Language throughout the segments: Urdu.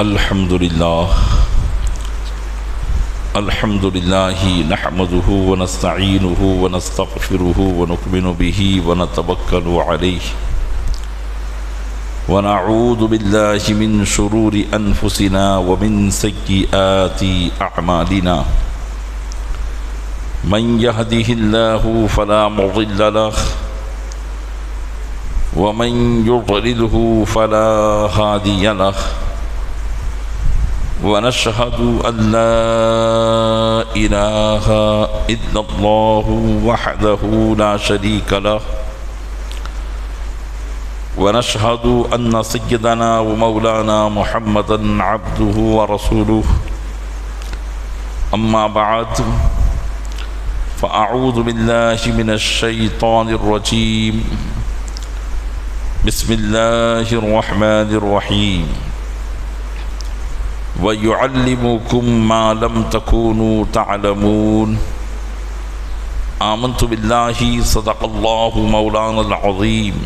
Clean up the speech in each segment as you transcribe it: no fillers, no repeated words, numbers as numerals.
الحمد لله نحمده ونستعينه ونستغفره ونؤمن به ونتوكل عليه ونعوذ بالله من شرور أنفسنا ومن سيئات أعمالنا من يهده الله فلا مضل له ومن يضلله فلا هادي له ونشهد أن لا إله إلا الله وحده لا شريك له ونشهد أن سيدنا ومولانا محمدا عبده ورسوله أما بعد فأعوذ بالله من الشيطان الرجيم بسم الله الرحمن الرحيم وَيُعَلِّمُكُمْ مَا لَمْ تَكُونُوا تَعْلَمُونَ آمنت بالله صدق الله مولانا العظيم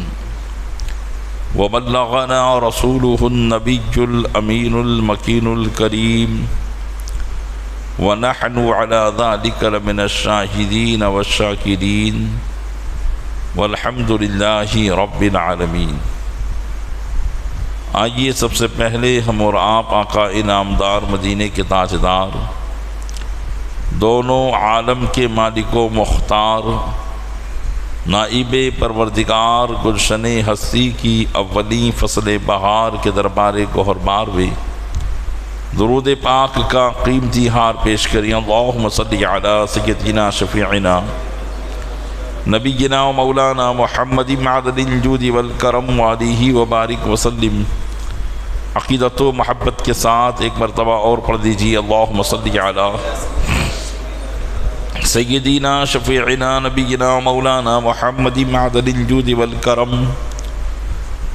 وبلغنا رسوله النبي الأمين المكين الكريم ونحن على ذلك لمن الشاهدين والشاكرين والحمد لله رب العالمين۔ آئیے سب سے پہلے ہم اور آپ آقا انعامدار مدینے کے تاجدار دونوں عالم کے مالک و مختار نائب پروردگار گلشن ہستی کی اولین فصل بہار کے دربار گوہربار میں درود پاک کا قیمتی ہار پیش کریں۔ اللہم صلی علی سیدنا شفیعنا نبینا و مولانا محمد معدن الجود والکرم وآلہ وبارک وسلم۔ عقیدت و محبت کے ساتھ ایک مرتبہ اور پڑھ دیجیے، اللہم صلی علی سیدنا شفیعنا نبینا و مولانا محمد معدن الجود والکرم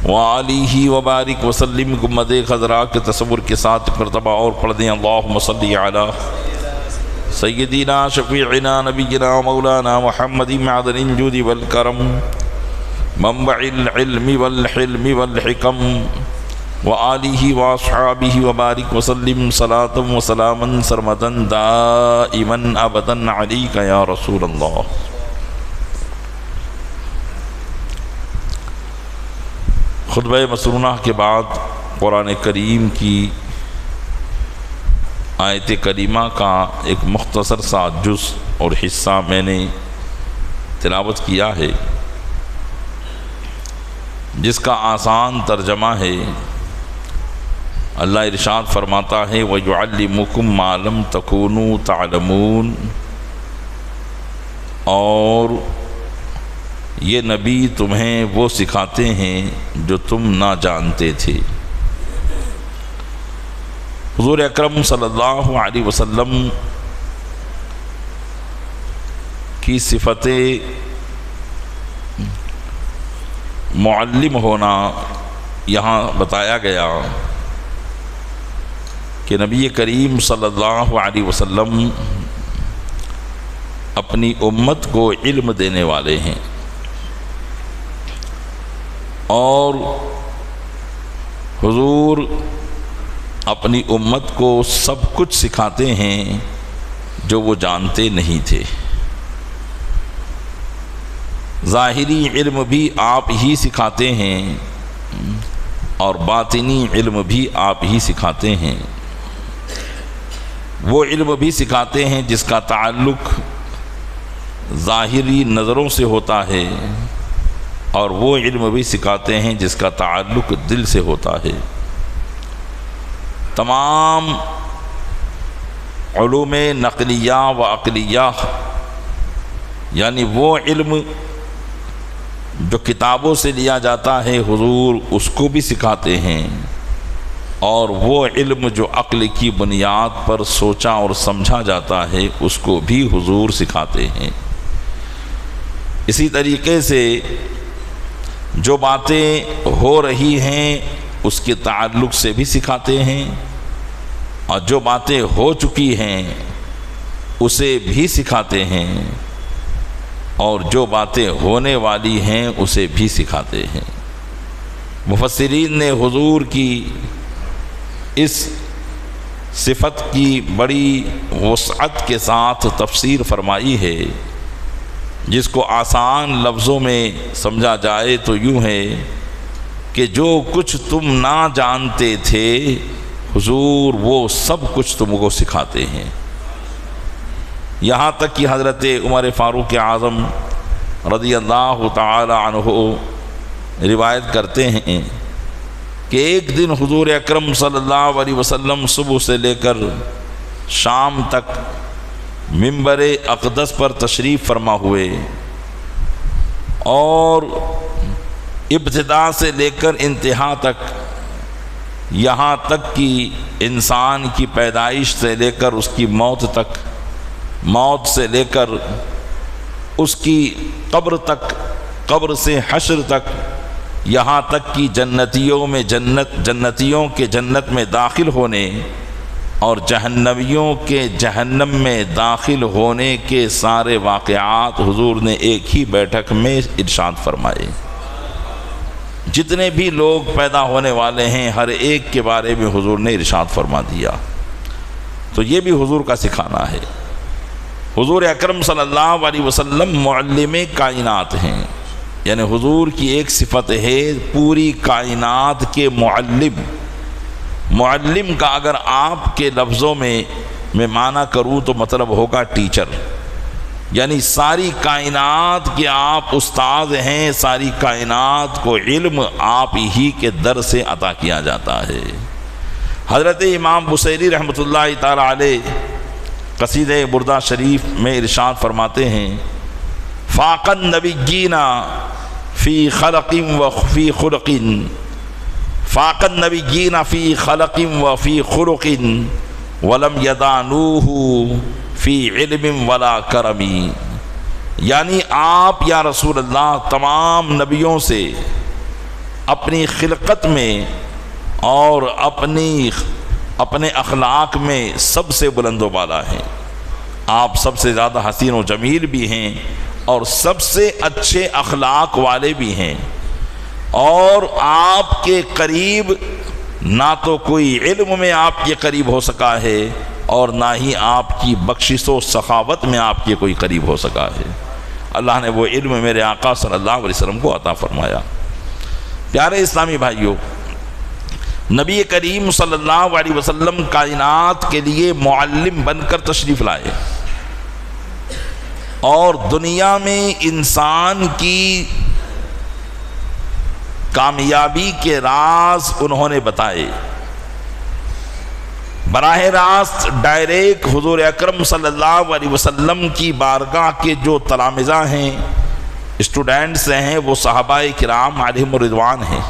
وآلہ وبارک وسلم۔ گنبد خضراء کے تصور کے ساتھ ایک مرتبہ اور پڑھ دیں، اللہم صلی علی سیدنا شفیعنا نبینا و مولانا محمد معدن الجود والکرم منبع العلم والحلم والحکم وآلہ واصحابہ وبارک وسلم صلاۃ و سلاما سرمدا دائما ابدا علیک یا رسول اللہ۔ خطبہ مسنونہ کے بعد قرآن کریم کی آیت کریمہ کا ایک مختصر سا جز اور حصہ میں نے تلاوت کیا ہے، جس کا آسان ترجمہ ہے، اللہ ارشاد فرماتا ہے وَيُعَلِّمُكُمْ مَا لَمْ تَكُونُوا تَعْلَمُونَ، اور یہ نبی تمہیں وہ سکھاتے ہیں جو تم نہ جانتے تھے۔ حضور اکرم صلی اللہ علیہ وسلم کی صفت معلم ہونا یہاں بتایا گیا کہ نبی کریم صلی اللہ علیہ وسلم اپنی امت کو علم دینے والے ہیں، اور حضور اپنی امت کو سب کچھ سکھاتے ہیں جو وہ جانتے نہیں تھے۔ ظاہری علم بھی آپ ہی سکھاتے ہیں اور باطنی علم بھی آپ ہی سکھاتے ہیں۔ وہ علم بھی سکھاتے ہیں جس کا تعلق ظاہری نظروں سے ہوتا ہے، اور وہ علم بھی سکھاتے ہیں جس کا تعلق دل سے ہوتا ہے۔ تمام علوم نقلیہ و عقلیہ، یعنی وہ علم جو کتابوں سے لیا جاتا ہے، حضور اس کو بھی سکھاتے ہیں، اور وہ علم جو عقل کی بنیاد پر سوچا اور سمجھا جاتا ہے اس کو بھی حضور سکھاتے ہیں۔ اسی طریقے سے جو باتیں ہو رہی ہیں اس کے تعلق سے بھی سکھاتے ہیں، اور جو باتیں ہو چکی ہیں اسے بھی سکھاتے ہیں، اور جو باتیں ہونے والی ہیں اسے بھی سکھاتے ہیں۔ مفسرین نے حضور کی اس صفت کی بڑی وسعت کے ساتھ تفسیر فرمائی ہے، جس کو آسان لفظوں میں سمجھا جائے تو یوں ہے کہ جو کچھ تم نہ جانتے تھے حضور وہ سب کچھ تم کو سکھاتے ہیں۔ یہاں تک کہ حضرت عمر فاروق اعظم رضی اللہ تعالی عنہ روایت کرتے ہیں کہ ایک دن حضور اکرم صلی اللہ علیہ وسلم صبح سے لے کر شام تک منبر اقدس پر تشریف فرما ہوئے، اور ابتدا سے لے کر انتہا تک، یہاں تک کہ انسان کی پیدائش سے لے کر اس کی موت تک، موت سے لے کر اس کی قبر تک، قبر سے حشر تک، یہاں تک کہ جنتیوں کے جنت میں داخل ہونے اور جہنمیوں کے جہنم میں داخل ہونے کے سارے واقعات حضور نے ایک ہی بیٹھک میں ارشاد فرمائے۔ جتنے بھی لوگ پیدا ہونے والے ہیں ہر ایک کے بارے میں حضور نے ارشاد فرما دیا۔ تو یہ بھی حضور کا سکھانا ہے۔ حضور اکرم صلی اللہ علیہ وسلم معلم کائنات ہیں، یعنی حضور کی ایک صفت ہے پوری کائنات کے معلم۔ معلم کا اگر آپ کے لفظوں میں معنی کروں تو مطلب ہوگا ٹیچر، یعنی ساری کائنات کے آپ استاد ہیں، ساری کائنات کو علم آپ ہی کے در سے عطا کیا جاتا ہے۔ حضرت امام بصیری رحمۃ اللہ تعالی علیہ قصیدہ بردہ شریف میں ارشاد فرماتے ہیں، فاق النبیین فی خلق و فی خلق، فاق النبیین فی خلق و فی خلق ولم یدانوہ فی علم ولا کرمی، یعنی آپ یا رسول اللہ تمام نبیوں سے اپنی خلقت میں اور اپنے اخلاق میں سب سے بلند و بالا ہیں۔ آپ سب سے زیادہ حسین و جمیل بھی ہیں اور سب سے اچھے اخلاق والے بھی ہیں، اور آپ کے قریب نہ تو کوئی علم میں آپ کے قریب ہو سکا ہے اور نہ ہی آپ کی بخشش و سخاوت میں آپ کے کوئی قریب ہو سکا ہے۔ اللہ نے وہ علم میرے آقا صلی اللہ علیہ وسلم کو عطا فرمایا۔ پیارے اسلامی بھائیوں، نبی کریم صلی اللہ علیہ وسلم کائنات کے لیے معلم بن کر تشریف لائے، اور دنیا میں انسان کی کامیابی کے راز انہوں نے بتائے۔ براہ راست ڈائریکٹ حضور اکرم صلی اللہ علیہ وسلم کی بارگاہ کے جو تلامذہ ہیں، اسٹوڈنٹس ہیں، وہ صحابہ کرام علیہم الرضوان ہیں۔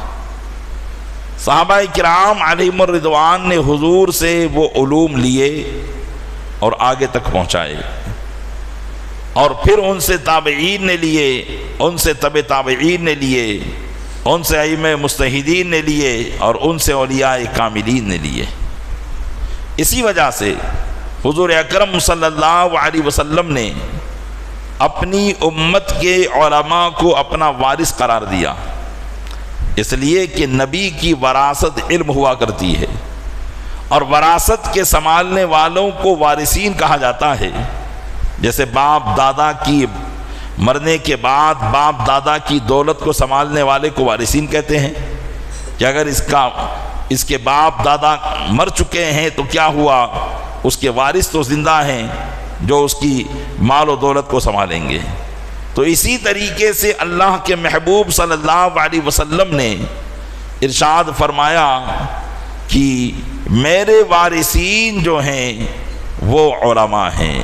صحابہ کرام علیہم الرضوان نے حضور سے وہ علوم لیے اور آگے تک پہنچائے، اور پھر ان سے تابعین نے لیے، ان سے تبع تابعین نے لیے، ان سے ائمہ مجتہدین نے لیے، اور ان سے اولیاء کاملین نے لیے۔ اسی وجہ سے حضور اکرم صلی اللہ علیہ وسلم نے اپنی امت کے علماء کو اپنا وارث قرار دیا، اس لیے کہ نبی کی وراثت علم ہوا کرتی ہے، اور وراثت کے سنبھالنے والوں کو وارثین کہا جاتا ہے۔ جیسے باپ دادا کی مرنے کے بعد باپ دادا کی دولت کو سنبھالنے والے کو وارثین کہتے ہیں، کہ اگر اس کے باپ دادا مر چکے ہیں تو کیا ہوا، اس کے وارث تو زندہ ہیں جو اس کی مال و دولت کو سنبھالیں گے۔ تو اسی طریقے سے اللہ کے محبوب صلی اللہ علیہ وسلم نے ارشاد فرمایا کہ میرے وارثین جو ہیں وہ علماء ہیں۔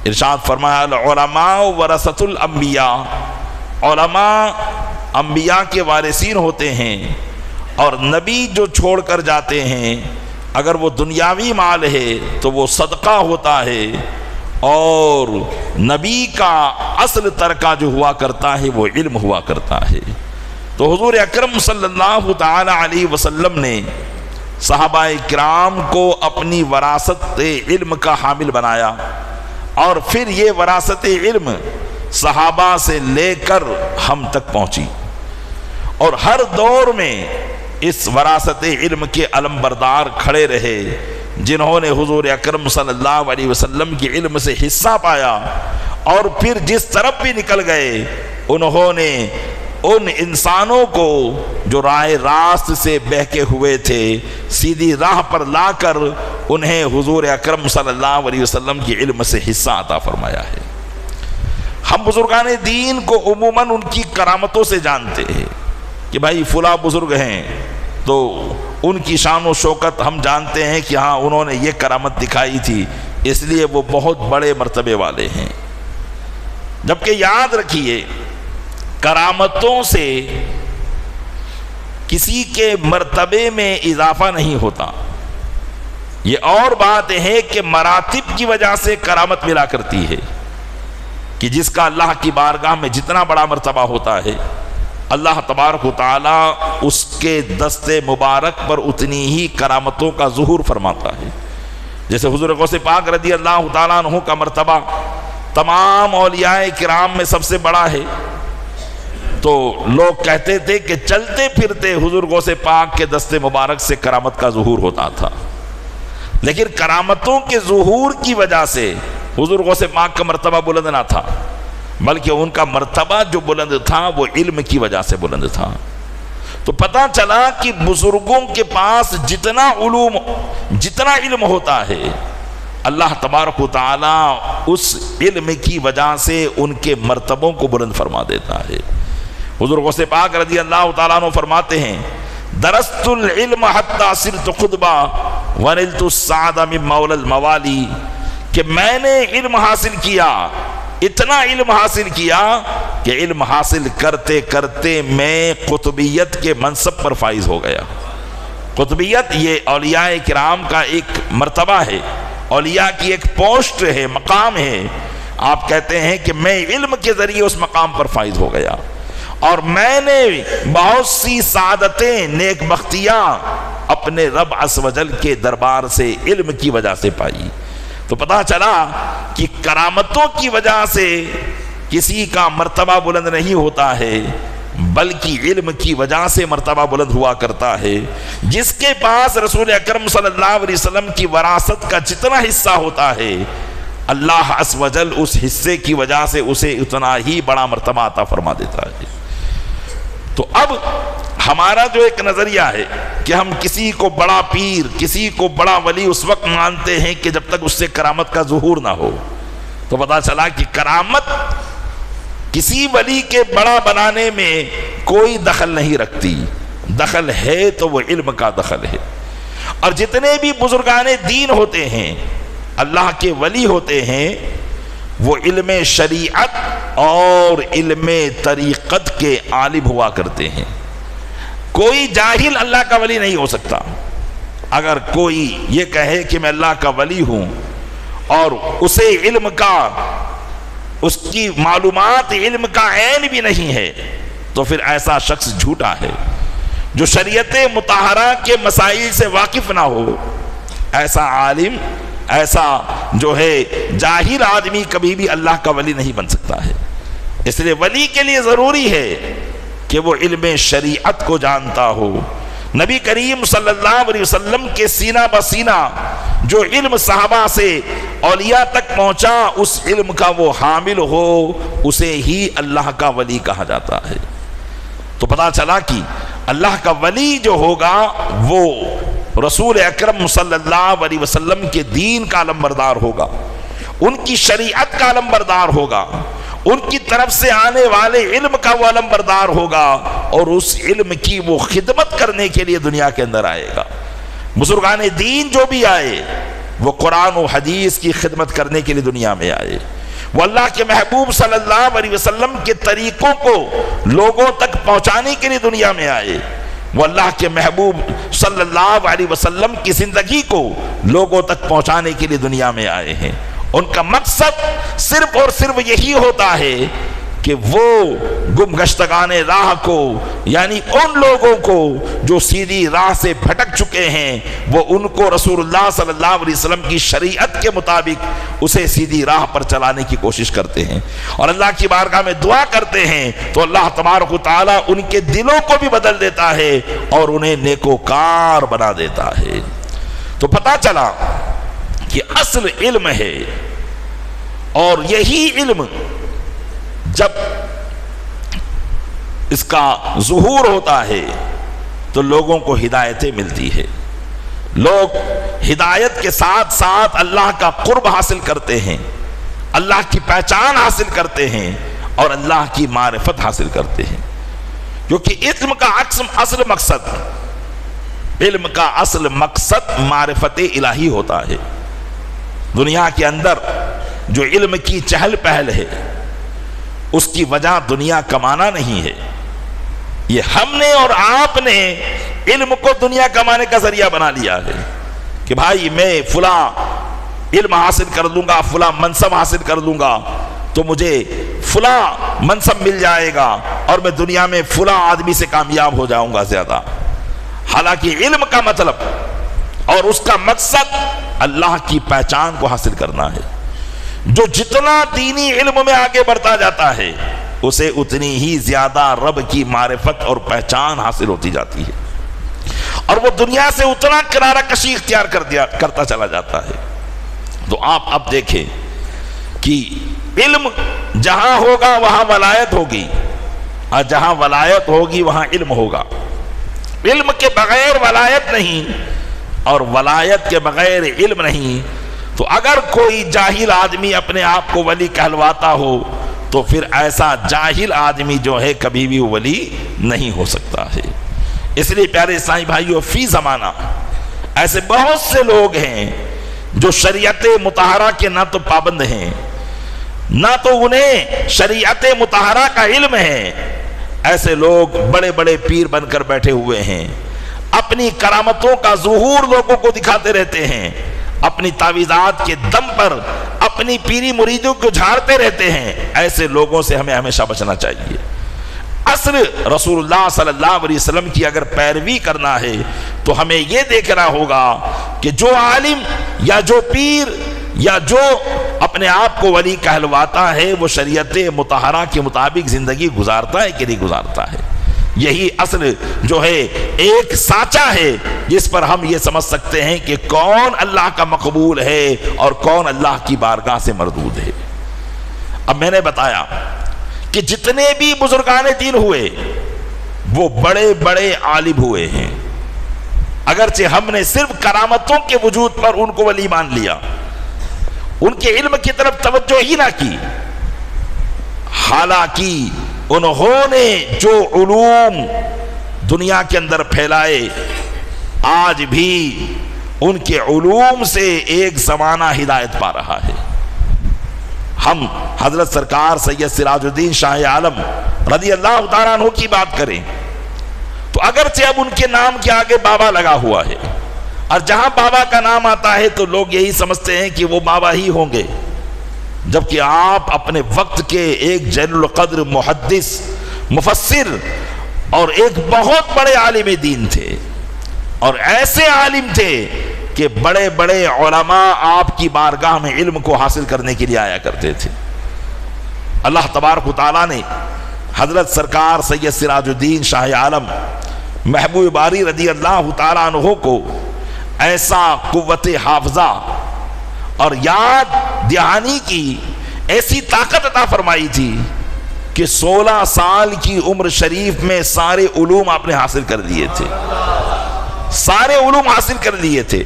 ارشاد فرمایا العلماء ورثۃ الانبیاء، علماء انبیاء کے وارثین ہوتے ہیں، اور نبی جو چھوڑ کر جاتے ہیں اگر وہ دنیاوی مال ہے تو وہ صدقہ ہوتا ہے، اور نبی کا اصل ترکہ جو ہوا کرتا ہے وہ علم ہوا کرتا ہے۔ تو حضور اکرم صلی اللہ تعالی علیہ وسلم نے صحابہ کرام کو اپنی وراثت علم کا حامل بنایا، اور پھر یہ وراثت علم صحابہ سے لے کر ہم تک پہنچی، اور ہر دور میں اس وراثت علم کے علم بردار کھڑے رہے، جنہوں نے حضور اکرم صلی اللہ علیہ وسلم کے علم سے حصہ پایا، اور پھر جس طرف بھی نکل گئے انہوں نے ان انسانوں کو جو راہ راست سے بہکے ہوئے تھے سیدھی راہ پر لا کر انہیں حضور اکرم صلی اللہ علیہ وسلم کے علم سے حصہ عطا فرمایا ہے۔ ہم بزرگان دین کو عموماً ان کی کرامتوں سے جانتے ہیں کہ بھائی فلاں بزرگ ہیں تو ان کی شان و شوکت ہم جانتے ہیں کہ ہاں انہوں نے یہ کرامت دکھائی تھی، اس لیے وہ بہت بڑے مرتبے والے ہیں۔ جبکہ یاد رکھیے کرامتوں سے کسی کے مرتبے میں اضافہ نہیں ہوتا، یہ اور بات ہے کہ مراتب کی وجہ سے کرامت ملا کرتی ہے، کہ جس کا اللہ کی بارگاہ میں جتنا بڑا مرتبہ ہوتا ہے اللہ تبارک و تعالی اس کے دست مبارک پر اتنی ہی کرامتوں کا ظہور فرماتا ہے۔ جیسے حضور غوث پاک رضی اللہ تعالیٰ عنہ کا مرتبہ تمام اولیاء کرام میں سب سے بڑا ہے، تو لوگ کہتے تھے کہ چلتے پھرتے حضور غوث پاک کے دست مبارک سے کرامت کا ظہور ہوتا تھا، لیکن کرامتوں کے ظہور کی وجہ سے حضور غوث پاک کا مرتبہ بلند نہ تھا، بلکہ ان کا مرتبہ جو بلند تھا وہ علم کی وجہ سے بلند تھا۔ تو پتہ چلا کہ بزرگوں کے پاس جتنا علم ہوتا ہے اللہ تبارک و تعالیٰ اس علم کی وجہ سے ان کے مرتبوں کو بلند فرما دیتا ہے۔ حضور غوث پاک رضی اللہ تعالیٰ عنہ فرماتے ہیں درست العلم حتی صرت خطبہ ونلت السعد من مولا الموالی، کہ میں نے علم حاصل کیا، اتنا علم حاصل کیا کہ علم حاصل کرتے کرتے میں قطبیت کے منصب پر فائز ہو گیا۔ قطبیت یہ اولیاء کرام کا ایک مرتبہ ہے، اولیاء کی ایک پوسٹ ہے، مقام ہے۔ آپ کہتے ہیں کہ میں علم کے ذریعے اس مقام پر فائز ہو گیا، اور میں نے بہت سی سعادتیں، نیک بختیاں اپنے رب عز و جل کے دربار سے علم کی وجہ سے پائی۔ تو پتہ چلا کہ کرامتوں کی وجہ سے کسی کا مرتبہ بلند نہیں ہوتا ہے، بلکہ علم کی وجہ سے مرتبہ بلند ہوا کرتا ہے۔ جس کے پاس رسول اکرم صلی اللہ علیہ وسلم کی وراثت کا جتنا حصہ ہوتا ہے اللہ عز و جل اس حصے کی وجہ سے اسے اتنا ہی بڑا مرتبہ عطا فرما دیتا ہے۔ تو اب ہمارا جو ایک نظریہ ہے کہ ہم کسی کو بڑا پیر، کسی کو بڑا ولی اس وقت مانتے ہیں کہ جب تک اس سے کرامت کا ظہور نہ ہو، تو پتہ چلا کہ کرامت کسی ولی کے بڑا بنانے میں کوئی دخل نہیں رکھتی، دخل ہے تو وہ علم کا دخل ہے۔ اور جتنے بھی بزرگان دین ہوتے ہیں، اللہ کے ولی ہوتے ہیں، وہ علم شریعت اور علم طریقت کے عالم ہوا کرتے ہیں۔ کوئی جاہل اللہ کا ولی نہیں ہو سکتا۔ اگر کوئی یہ کہے کہ میں اللہ کا ولی ہوں اور اسے علم کا، اس کی معلومات علم کا عین بھی نہیں ہے، تو پھر ایسا شخص جھوٹا ہے۔ جو شریعت مطہرہ کے مسائل سے واقف نہ ہو، ایسا عالم، ایسا جو ہے جاہل آدمی کبھی بھی اللہ کا ولی نہیں بن سکتا ہے۔ اس لیے ولی کے لیے ضروری ہے کہ وہ علم شریعت کو جانتا ہو۔ نبی کریم صلی اللہ علیہ وسلم کے سینہ بسینہ جو علم صحابہ سے اولیاء تک پہنچا، اس علم کا وہ حامل ہو، اسے ہی اللہ کا ولی کہا جاتا ہے۔ تو پتہ چلا کہ اللہ کا ولی جو ہوگا وہ رسول اکرم صلی اللہ علیہ وسلم کے دین کا علمبردار ہوگا، ان کی شریعت کا علمبردار ہوگا، ان کی طرف سے آنے والے علم کا وہ علمبردار ہوگا، اور اس علم کی وہ خدمت کرنے کے لیے دنیا کے اندر آئے گا۔ بزرگان دین جو بھی آئے وہ قرآن و حدیث کی خدمت کرنے کے لیے دنیا میں آئے، وہ اللہ کے محبوب صلی اللہ علیہ وسلم کے طریقوں کو لوگوں تک پہنچانے کے لیے دنیا میں آئے، وہ اللہ کے محبوب صلی اللہ علیہ وسلم کی زندگی کو لوگوں تک پہنچانے کے لیے دنیا میں آئے ہیں۔ ان کا مقصد صرف اور صرف یہی ہوتا ہے کہ وہ گمگشتگان راہ کو، یعنی ان لوگوں کو جو سیدھی راہ سے بھٹک چکے ہیں، وہ ان کو رسول اللہ صلی اللہ علیہ وسلم کی شریعت کے مطابق اسے سیدھی راہ پر چلانے کی کوشش کرتے ہیں اور اللہ کی بارگاہ میں دعا کرتے ہیں، تو اللہ تبارک و تعالی ان کے دلوں کو بھی بدل دیتا ہے اور انہیں نیکوکار بنا دیتا ہے۔ تو پتہ چلا کہ اصل علم ہے، اور یہی علم جب اس کا ظہور ہوتا ہے تو لوگوں کو ہدایتیں ملتی ہے، لوگ ہدایت کے ساتھ ساتھ اللہ کا قرب حاصل کرتے ہیں، اللہ کی پہچان حاصل کرتے ہیں اور اللہ کی معرفت حاصل کرتے ہیں، کیونکہ علم کا اصل مقصد، علم کا اصل مقصد معرفت الہی ہوتا ہے۔ دنیا کے اندر جو علم کی چہل پہل ہے اس کی وجہ دنیا کمانا نہیں ہے، یہ ہم نے اور آپ نے علم کو دنیا کمانے کا ذریعہ بنا لیا ہے کہ بھائی میں فلاں علم حاصل کر لوں گا، فلاں منصب حاصل کر لوں گا تو مجھے فلاں منصب مل جائے گا اور میں دنیا میں فلاں آدمی سے کامیاب ہو جاؤں گا زیادہ۔ حالانکہ علم کا مطلب اور اس کا مقصد اللہ کی پہچان کو حاصل کرنا ہے۔ جو جتنا دینی علم میں آگے بڑھتا جاتا ہے اسے اتنی ہی زیادہ رب کی معرفت اور پہچان حاصل ہوتی جاتی ہے، اور وہ دنیا سے اتنا کنارہ کشی اختیار کرتا چلا جاتا ہے۔ تو آپ اب دیکھیں کہ علم جہاں ہوگا وہاں ولایت ہوگی، اور جہاں ولایت ہوگی وہاں علم ہوگا۔ علم کے بغیر ولایت نہیں اور ولایت کے بغیر علم نہیں۔ تو اگر کوئی جاہل آدمی اپنے آپ کو ولی کہلواتا ہو تو پھر ایسا جاہل آدمی جو ہے کبھی بھی ولی نہیں ہو سکتا ہے۔ اس لیے پیارے اسلامی بھائیو، فی زمانہ ایسے بہت سے لوگ ہیں جو شریعت مطہرہ کے نہ تو پابند ہیں، نہ تو انہیں شریعت مطہرہ کا علم ہے۔ ایسے لوگ بڑے بڑے پیر بن کر بیٹھے ہوئے ہیں، اپنی کرامتوں کا ظہور لوگوں کو دکھاتے رہتے ہیں، اپنی تعویذات کے دم پر اپنی پیری مریدوں کو جھاڑتے رہتے ہیں۔ ایسے لوگوں سے ہمیں ہمیشہ بچنا چاہیے۔ اصل رسول اللہ صلی اللہ علیہ وسلم کی اگر پیروی کرنا ہے تو ہمیں یہ دیکھنا ہوگا کہ جو عالم یا جو پیر یا جو اپنے آپ کو ولی کہلواتا ہے وہ شریعت مطہرہ کے مطابق زندگی گزارتا ہے کہ نہیں گزارتا ہے۔ یہی اصل جو ہے ایک سانچہ ہے جس پر ہم یہ سمجھ سکتے ہیں کہ کون اللہ کا مقبول ہے اور کون اللہ کی بارگاہ سے مردود ہے۔ اب میں نے بتایا کہ جتنے بھی بزرگان دین ہوئے وہ بڑے بڑے عالم ہوئے ہیں، اگرچہ ہم نے صرف کرامتوں کے وجود پر ان کو ولی مان لیا، ان کے علم کی طرف توجہ ہی نہ کی، حالانکہ انہوں نے جو علوم دنیا کے اندر پھیلائے آج بھی ان کے علوم سے ایک زمانہ ہدایت پا رہا ہے۔ ہم حضرت سرکار سید سراج الدین شاہ عالم رضی اللہ تعالیٰ عنہ کی بات کریں تو اگرچہ اب ان کے نام کے آگے بابا لگا ہوا ہے، اور جہاں بابا کا نام آتا ہے تو لوگ یہی سمجھتے ہیں کہ وہ بابا ہی ہوں گے، جبکہ آپ اپنے وقت کے ایک جلیل القدر محدث، مفسر اور ایک بہت بڑے عالم دین تھے، اور ایسے عالم تھے کہ بڑے بڑے علماء آپ کی بارگاہ میں علم کو حاصل کرنے کے لیے آیا کرتے تھے۔ اللہ تبارک و تعالیٰ نے حضرت سرکار سید سراج الدین شاہ عالم محبوب باری رضی اللہ تعالیٰ عنہ کو ایسا قوت حافظہ اور یاد دہانی کی ایسی طاقت عطا فرمائی تھی کہ 16 سال کی عمر شریف میں سارے علوم آپ نے حاصل کر لیے تھے، سارے علوم حاصل کر لیے تھے،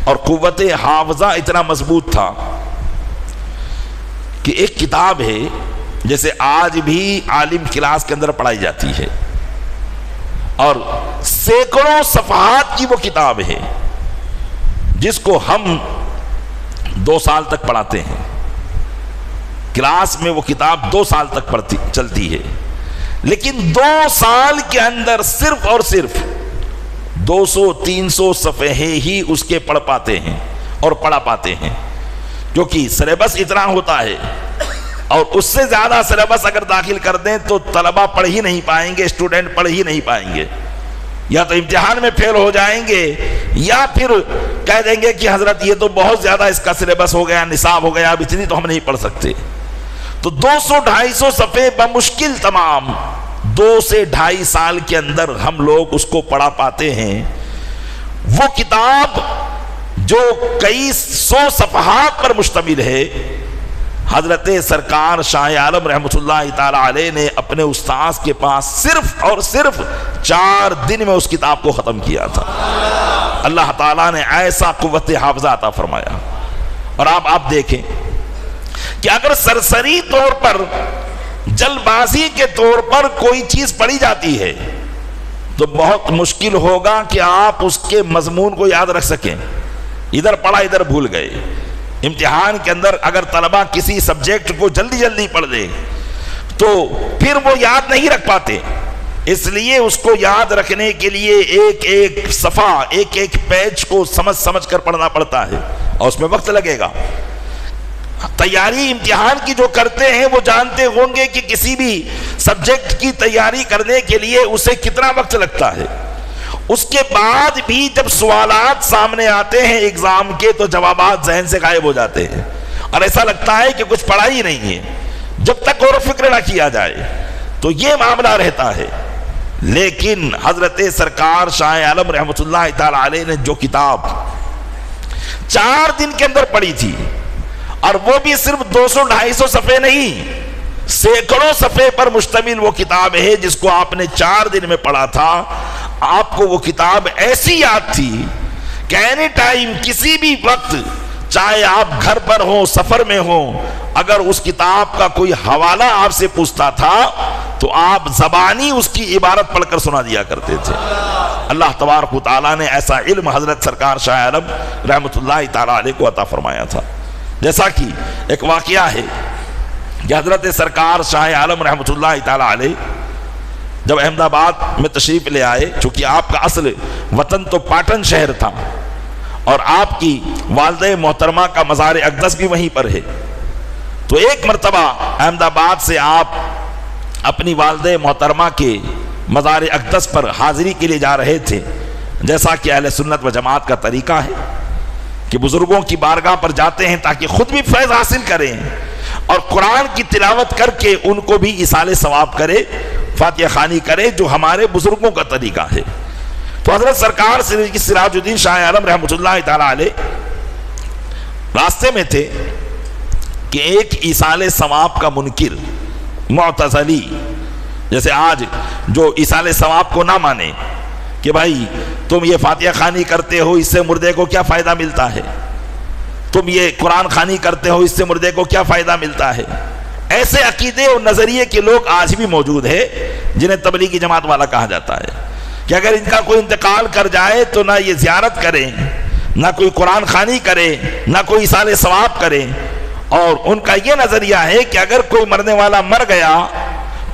اور قوت حافظہ اتنا مضبوط تھا کہ ایک کتاب ہے جیسے آج بھی عالم کلاس کے اندر پڑھائی جاتی ہے، اور سینکڑوں صفحات کی وہ کتاب ہے جس کو ہم 2 سال تک پڑھاتے ہیں، کلاس میں وہ کتاب 2 سال تک چلتی ہے، لیکن 2 سال کے اندر صرف اور صرف 200-300 صفحے ہی اس کے پڑھ پاتے ہیں اور پڑھا پاتے ہیں، کیونکہ سلیبس اتنا ہوتا ہے اور اس سے زیادہ سلیبس اگر داخل کر دیں تو طلبہ پڑھ ہی نہیں پائیں گے، اسٹوڈنٹ پڑھ ہی نہیں پائیں گے، یا تو امتحان میں فیل ہو جائیں گے یا پھر کہہ دیں گے کہ حضرت یہ تو بہت زیادہ اس کا سلیبس ہو گیا، نصاب ہو گیا، اب اتنی تو ہم نہیں پڑھ سکتے۔ تو 200-250 صفحے بمشکل تمام 2 سے 2.5 سال کے اندر ہم لوگ اس کو پڑھا پاتے ہیں۔ وہ کتاب جو کئی 100 صفحات پر مشتمل ہے، حضرت سرکار شاہ عالم رحمۃ اللہ تعالی علیہ نے اپنے استاذ کے پاس صرف اور صرف 4 دن میں اس کتاب کو ختم کیا تھا۔ اللہ تعالیٰ نے ایسا قوت حافظہ عطا فرمایا۔ اور آپ دیکھیں کہ اگر سرسری طور پر، جلد بازی کے طور پر کوئی چیز پڑھی جاتی ہے تو بہت مشکل ہوگا کہ آپ اس کے مضمون کو یاد رکھ سکیں۔ ادھر پڑھا ادھر بھول گئے۔ امتحان کے اندر اگر طلبہ کسی سبجیکٹ کو جلدی پڑھ دے تو پھر وہ یاد نہیں رکھ پاتے، اس لیے اس کو یاد رکھنے کے لیے ایک ایک صفحہ، ایک ایک پیج کو سمجھ کر پڑھنا پڑتا ہے، اور اس میں وقت لگے گا۔ تیاری امتحان کی جو کرتے ہیں وہ جانتے ہوں گے کہ کسی بھی سبجیکٹ کی تیاری کرنے کے لیے اسے کتنا وقت لگتا ہے۔ اس کے بعد بھی جب سوالات سامنے آتے ہیں ایگزام کے تو جوابات ذہن سے غائب ہو جاتے ہیں، اور ایسا لگتا ہے کہ کچھ پڑھا ہی نہیں ہے جب تک غور و فکر نہ کیا جائے۔ تو یہ معاملہ رہتا ہے۔ لیکن حضرت سرکار شاہ عالم رحمۃ اللہ تعالی علیہ نے جو کتاب 4 دن کے اندر پڑھی تھی، اور وہ بھی صرف 200-250 صفحے نہیں، سینکڑوں صفحے پر مشتمل وہ کتاب ہے جس کو آپ نے 4 دن میں پڑھا تھا۔ آپ کو وہ کتاب ایسی یاد تھی کہ اینی ٹائم، کسی بھی وقت، چاہے آپ گھر پر ہوں، سفر میں ہوں، اگر اس کتاب کا کوئی حوالہ آپ سے پوچھتا تھا تو آپ زبانی اس کی عبارت پڑھ کر سنا دیا کرتے تھے۔ اللہ تبارک و تعالیٰ نے ایسا علم حضرت سرکار شاہ عالم رحمۃ اللہ تعالی علیہ کو عطا فرمایا تھا۔ جیسا کہ ایک واقعہ ہے کہ حضرت سرکار شاہ عالم رحمۃ اللہ تعالی علیہ جب احمد آباد میں تشریف لے آئے، چونکہ آپ کا اصل وطن تو پاٹن شہر تھا اور آپ کی والدہ محترمہ کا مزار اقدس بھی وہیں پر ہے، تو ایک مرتبہ احمد آباد سے آپ اپنی والدہ محترمہ کے مزار اقدس پر حاضری کے لیے جا رہے تھے۔ جیسا کہ اہل سنت و جماعت کا طریقہ ہے کہ بزرگوں کی بارگاہ پر جاتے ہیں تاکہ خود بھی فیض حاصل کریں اور قرآن کی تلاوت کر کے ان کو بھی ایصال ثواب کرے، فاتحہ خوانی کرے، جو ہمارے بزرگوں کا طریقہ ہے۔ تو حضرت سرکار سراج الدین شاہ عالم رحمۃ اللہ تعالی علیہ راستے میں تھے کہ ایک ایصال ثواب کا منکر، معتزلی، جیسے آج جو ایصال ثواب کو نہ مانے کہ بھائی تم یہ فاتحہ خوانی کرتے ہو، اس سے مردے کو کیا فائدہ ملتا ہے، تم یہ قرآن خوانی کرتے ہو، اس سے مردے کو کیا فائدہ ملتا ہے، ایسے عقیدے اور نظریے کے لوگ آج بھی موجود ہیں جنہیں تبلیغی جماعت والا کہا جاتا ہے کہ اگر ان کا کوئی انتقال کر جائے تو نہ یہ زیارت کریں، نہ کوئی قرآن خوانی کرے، نہ کوئی ایصال ثواب کرے، اور ان کا یہ نظریہ ہے کہ اگر کوئی مرنے والا مر گیا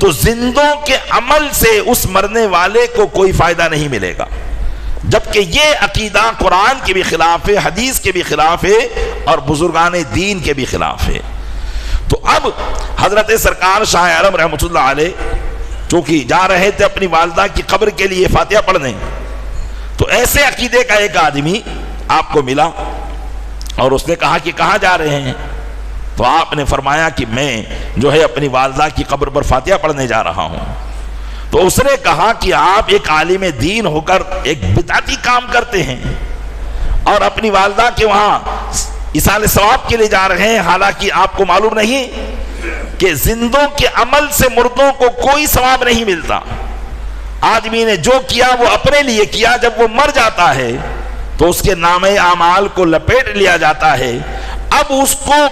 تو زندوں کے عمل سے اس مرنے والے کو کوئی فائدہ نہیں ملے گا، جبکہ یہ عقیدہ قرآن کے بھی خلاف ہے، حدیث کے بھی خلاف ہے، اور بزرگان دین کے بھی خلاف ہے۔ تو اب حضرت سرکار شاہ عالم رحمۃ اللہ علیہ چونکہ جا رہے تھے اپنی والدہ کی قبر کے لیے فاتحہ پڑھنے، تو ایسے عقیدے کا ایک آدمی آپ کو ملا اور اس نے کہا کہ کہاں جا رہے ہیں؟ تو آپ نے فرمایا کہ میں جو ہے اپنی والدہ کی قبر پر فاتحہ پڑھنے جا رہا ہوں۔ تو اس نے کہا کہ آپ ایک عالم دین ہو کر ایک بدعتی کام کرتے ہیں اور اپنی والدہ کے وہاں ایصال ثواب کے لیے جا رہے ہیں، حالانکہ آپ کو معلوم نہیں کہ زندوں کے عمل سے مردوں کو کوئی ثواب نہیں ملتا۔ آدمی نے جو کیا وہ اپنے لیے کیا، جب وہ مر جاتا ہے تو اس کے نامہ اعمال کو لپیٹ لیا جاتا ہے، اب اس کو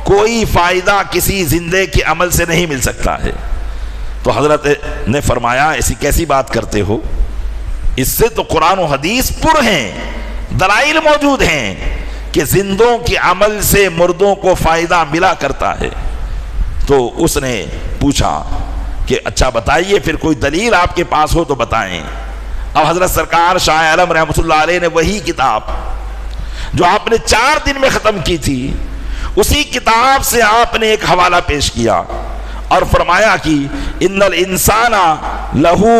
کوئی فائدہ کسی زندے کے عمل سے نہیں مل سکتا ہے۔ تو حضرت نے فرمایا ایسی کیسی بات کرتے ہو، اس سے تو قرآن و حدیث پر ہیں، دلائل موجود ہیں کہ زندوں کے عمل سے مردوں کو فائدہ ملا کرتا ہے۔ تو اس نے پوچھا کہ اچھا بتائیے پھر کوئی دلیل آپ کے پاس ہو تو بتائیں۔ اب حضرت سرکار شاہ عالم رحمۃ اللہ علیہ نے وہی کتاب جو آپ نے 4 دن میں ختم کی تھی، اسی کتاب سے آپ نے ایک حوالہ پیش کیا اور فرمایا کہ ان الانسان لہو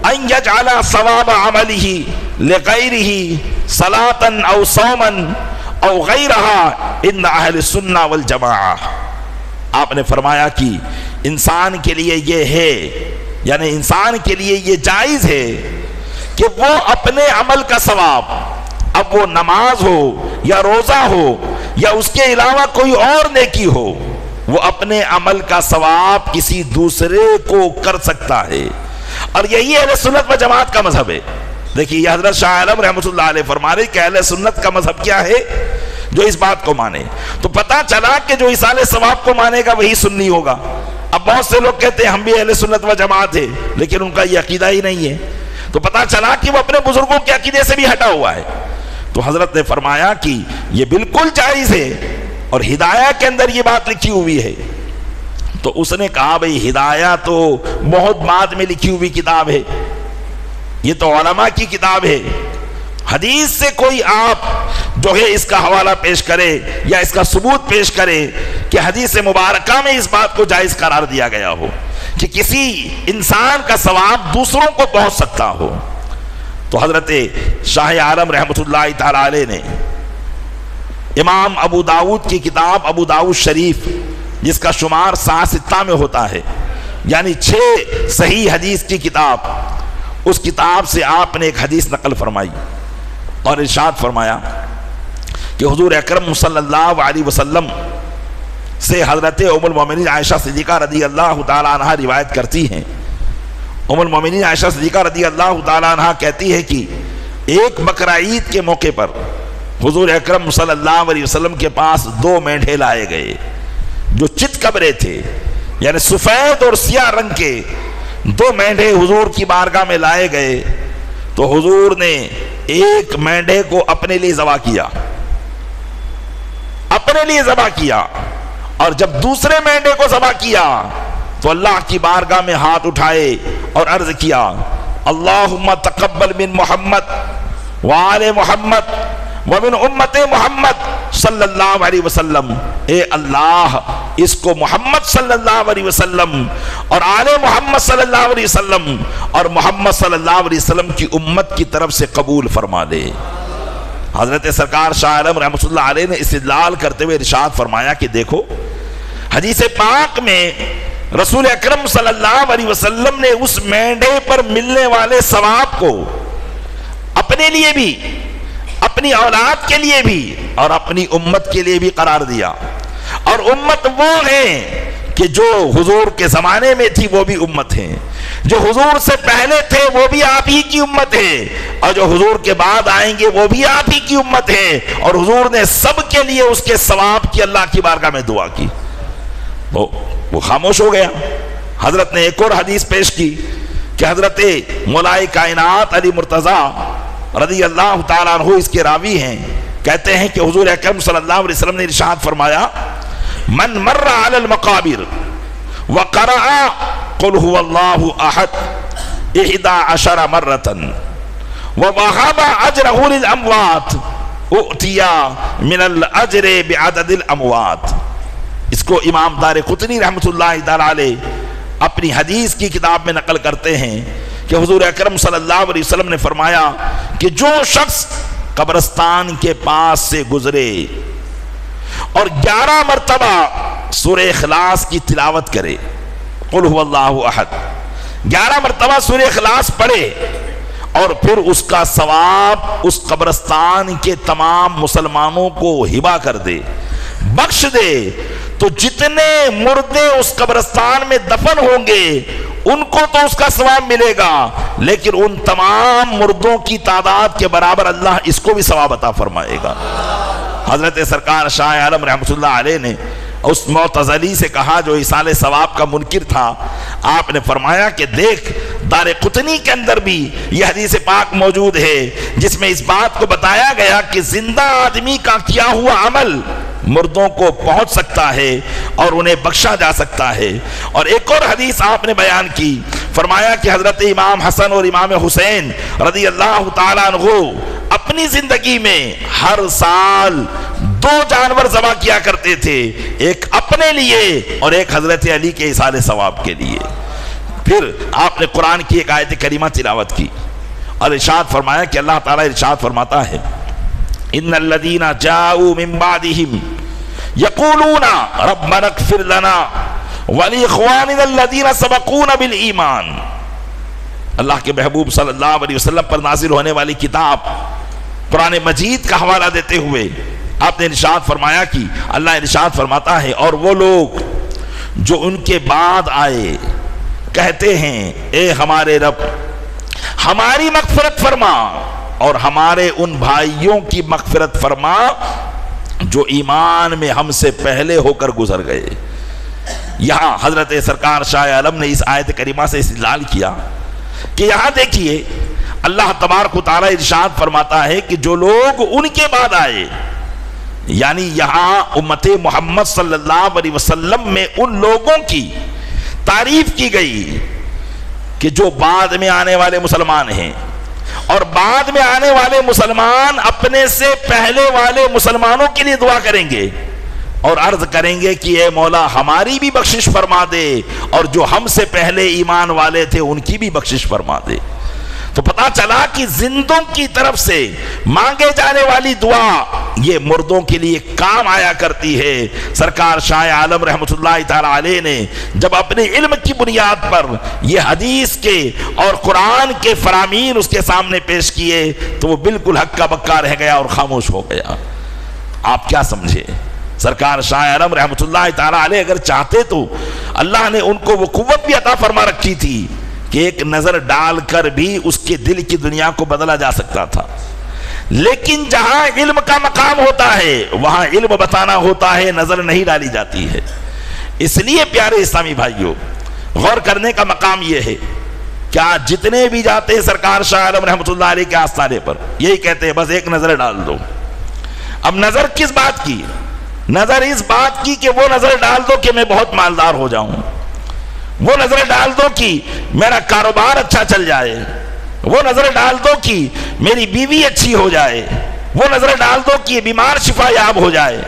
ان یجعل ثواب عملہ لغیرہ صلاۃ او صوما او غیرہا ان اہل السنہ والجماعہ. آپ نے فرمایا کہ انسان کے لیے یہ ہے، یعنی انسان کے لیے یہ جائز ہے کہ وہ اپنے عمل کا ثواب، اب وہ نماز ہو یا روزہ ہو یا اس کے علاوہ کوئی اور نیکی ہو، وہ اپنے عمل کا ثواب کسی دوسرے کو کر سکتا ہے. اور یہی اہل سنت و جماعت کا مذہب ہے. دیکھیے یہ حضرت شاہ عالم رحمۃ اللہ علیہ فرما رہے کہ اہل سنت کا مذہب کیا ہے، جو اس بات کو مانے. تو پتہ چلا کہ جو ایصال ثواب کو مانے گا وہی سنی ہوگا. اب بہت سے لوگ کہتے ہیں ہم بھی اہل سنت و جماعت ہے، لیکن ان کا یہ عقیدہ ہی نہیں ہے. تو پتہ چلا کہ وہ اپنے بزرگوں کے عقیدے سے بھی ہٹا ہوا ہے. تو حضرت نے فرمایا کہ یہ بالکل جائز ہے اور ہدایہ کے اندر یہ بات لکھی ہوئی ہے. تو اس نے کہا بھئی ہدایہ تو بہت بعد میں لکھی ہوئی کتاب ہے، یہ تو علماء کی کتاب ہے. حدیث سے کوئی آپ جو ہے اس کا حوالہ پیش کرے یا اس کا ثبوت پیش کرے کہ حدیث مبارکہ میں اس بات کو جائز قرار دیا گیا ہو کہ کسی انسان کا ثواب دوسروں کو پہنچ سکتا ہو. تو حضرت شاہ عالم رحمۃ اللہ تعالی علیہ نے امام ابو داؤد کی کتاب ابو داؤد شریف، جس کا شمار 6 میں ہوتا ہے، یعنی 6 صحیح حدیث کی کتاب، اس کتاب سے آپ نے ایک حدیث نقل فرمائی اور ارشاد فرمایا کہ حضور اکرم صلی اللہ علیہ وسلم سے حضرت ام المومنین عائشہ صدیقہ رضی اللہ تعالی عنہ روایت کرتی ہیں. ام المومنین عائشہ صدیقہ رضی اللہ تعالی عنہ کہتی ہے کہ ایک بقرہ عید کے موقع پر حضور اکرم صلی اللہ علیہ وسلم کے پاس 2 مینڈھے لائے گئے جو چت کبرے تھے، یعنی سفید اور سیاہ رنگ کے 2 مینڈھے حضور کی بارگاہ میں لائے گئے. تو حضور نے ایک مینڈھے کو اپنے لیے ذبح کیا، اور جب دوسرے مینڈھے کو ذبح کیا تو اللہ کی بارگاہ میں ہاتھ اٹھائے اور عرض کیا اللہم تقبل من محمد وآل محمد ومن امت محمد صلی اللہ علیہ وسلم. اے اللہ اس کو محمد صلی اللہ علیہ وسلم اور آل محمد صلی اللہ علیہ وسلم اور محمد صلی اللہ علیہ وسلم کی امت کی طرف سے قبول فرما دے. حضرت سرکار شاہ عالم رحمۃ اللہ علیہ نے استدلال کرتے ہوئے ارشاد فرمایا کہ دیکھو حدیث پاک میں رسول اکرم صلی اللہ علیہ وسلم نے اس مینڈھے پر ملنے والے ثواب کو اپنے لیے بھی، اپنی اولاد کے لیے بھی اور اپنی امت کے لیے بھی قرار دیا. اور امت وہ ہیں کہ جو حضور کے زمانے میں تھی وہ بھی امت ہیں، جو حضور سے پہلے تھے وہ بھی آپ ہی کی امت ہے، اور جو حضور کے بعد آئیں گے وہ بھی آپ ہی کی امت ہے. اور حضور نے سب کے لیے اس کے ثواب کی اللہ کی بارگاہ میں دعا کی. وہ خاموش ہو گیا. حضرت نے ایک اور حدیث پیش کی کہ حضرت مولائے کائنات علی مرتضیٰ رضی اللہ تعالیٰ عنہ اس کے راوی ہیں، کہتے ہیں کہ حضور اکرم صلی اللہ علیہ وسلم نے ارشاد فرمایا من مر علی المقابر وقرأ قل هو اللہ احد 11 مرة ووهب اجرہ للاموات اؤتیا من الاجر بعدد الاموات. اس کو امام دارقطنی رحمۃ اللہ تعالی علیہ اپنی حدیث کی کتاب میں نقل کرتے ہیں کہ حضور اکرم صلی اللہ علیہ وسلم نے فرمایا کہ جو شخص قبرستان کے پاس سے گزرے اور 11 مرتبہ سورہ اخلاص کی تلاوت کرے، قل هو اللہ احد، 11 مرتبہ سورہ اخلاص پڑھے اور پھر اس کا ثواب اس قبرستان کے تمام مسلمانوں کو ہبہ کر دے، بخش دے، تو جتنے مردے اس قبرستان میں دفن ہوں گے ان کو تو اس کا ثواب ملے گا، لیکن ان تمام مردوں کی تعداد کے برابر اللہ اس کو بھی ثواب عطا فرمائے گا. حضرت سرکار شاہ عالم رحمۃ اللہ علیہ نے اس معتزلی سے کہا جو ایصال ثواب کا منکر تھا، آپ نے فرمایا کہ دیکھ دارقطنی کے اندر بھی یہ حدیث پاک موجود ہے جس میں اس بات کو بتایا گیا کہ زندہ آدمی کا کیا ہوا عمل مردوں کو پہنچ سکتا ہے اور انہیں بخشا جا سکتا ہے. اور ایک اور حدیث آپ نے بیان کی، فرمایا کہ حضرت امام حسن اور امام حسین رضی اللہ تعالیٰ عنہ اپنی زندگی میں ہر سال دو جانور ذبح کیا کرتے تھے، ایک اپنے لیے اور ایک حضرت علی کے ایصال ثواب کے لیے۔ پھر آپ نے قرآن کی ایک آیت کریمہ تلاوت کی اور ارشاد فرمایا کہ اللہ تعالیٰ ارشاد فرماتا ہے ان الذین جاؤوا من بعدہم یقولون ربنا اغفر لنا ولاخواننا الذین سبقونا بالایمان۔ اللہ کے محبوب صلی اللہ علیہ وسلم پر نازل ہونے والی کتاب قرآن مجید کا حوالہ دیتے ہوئے آپ نے ارشاد فرمایا کہ اللہ ارشاد فرماتا ہے اور وہ لوگ جو ان کے بعد آئے کہتے ہیں اے ہمارے رب ہماری مغفرت فرما اور ہمارے ان بھائیوں کی مغفرت فرما جو ایمان میں ہم سے پہلے ہو کر گزر گئے۔ یہاں حضرت سرکار شاہ عالم نے اس آیت کریمہ سے استدلال کیا کہ یہاں دیکھیے اللہ تبارک و تعالیٰ ارشاد فرماتا ہے کہ جو لوگ ان کے بعد آئے، یعنی یہاں امت محمد صلی اللہ علیہ وسلم میں ان لوگوں کی تعریف کی گئی کہ جو بعد میں آنے والے مسلمان ہیں، اور بعد میں آنے والے مسلمان اپنے سے پہلے والے مسلمانوں کے لیے دعا کریں گے اور عرض کریں گے کہ اے مولا ہماری بھی بخشش فرما دے اور جو ہم سے پہلے ایمان والے تھے ان کی بھی بخشش فرما دے۔ تو پتا چلا کہ زندوں کی طرف سے مانگے جانے والی دعا یہ مردوں کے لیے کام آیا کرتی ہے۔ سرکار شاہ عالم رحمۃ اللہ تعالی علیہ نے جب اپنے علم کی بنیاد پر یہ حدیث کے اور قرآن کے فرامین اس کے سامنے پیش کیے تو وہ بالکل ہکا بکا رہ گیا اور خاموش ہو گیا۔ آپ کیا سمجھے؟ سرکار شاہ عالم رحمۃ اللہ تعالی علیہ اگر چاہتے تو اللہ نے ان کو وہ قوت بھی عطا فرما رکھی تھی کہ ایک نظر ڈال کر بھی اس کے دل کی دنیا کو بدلا جا سکتا تھا، لیکن جہاں علم کا مقام ہوتا ہے وہاں علم بتانا ہوتا ہے، نظر نہیں ڈالی جاتی ہے۔ اس لیے پیارے اسلامی بھائیوں غور کرنے کا مقام یہ ہے کہ آج جتنے بھی جاتے ہیں سرکار شاہ عالم رحمۃ اللہ علیہ کے آستانے پر یہی کہتے ہیں بس ایک نظر ڈال دو۔ اب نظر کس بات کی؟ نظر اس بات کی کہ وہ نظر ڈال دو کہ میں بہت مالدار ہو جاؤں، وہ نظر ڈال دو کہ میرا کاروبار اچھا چل جائے، وہ نظر ڈال دو کہ میری بیوی اچھی ہو جائے، وہ نظر ڈال دو کہ یہ بیمار شفا یاب ہو جائے۔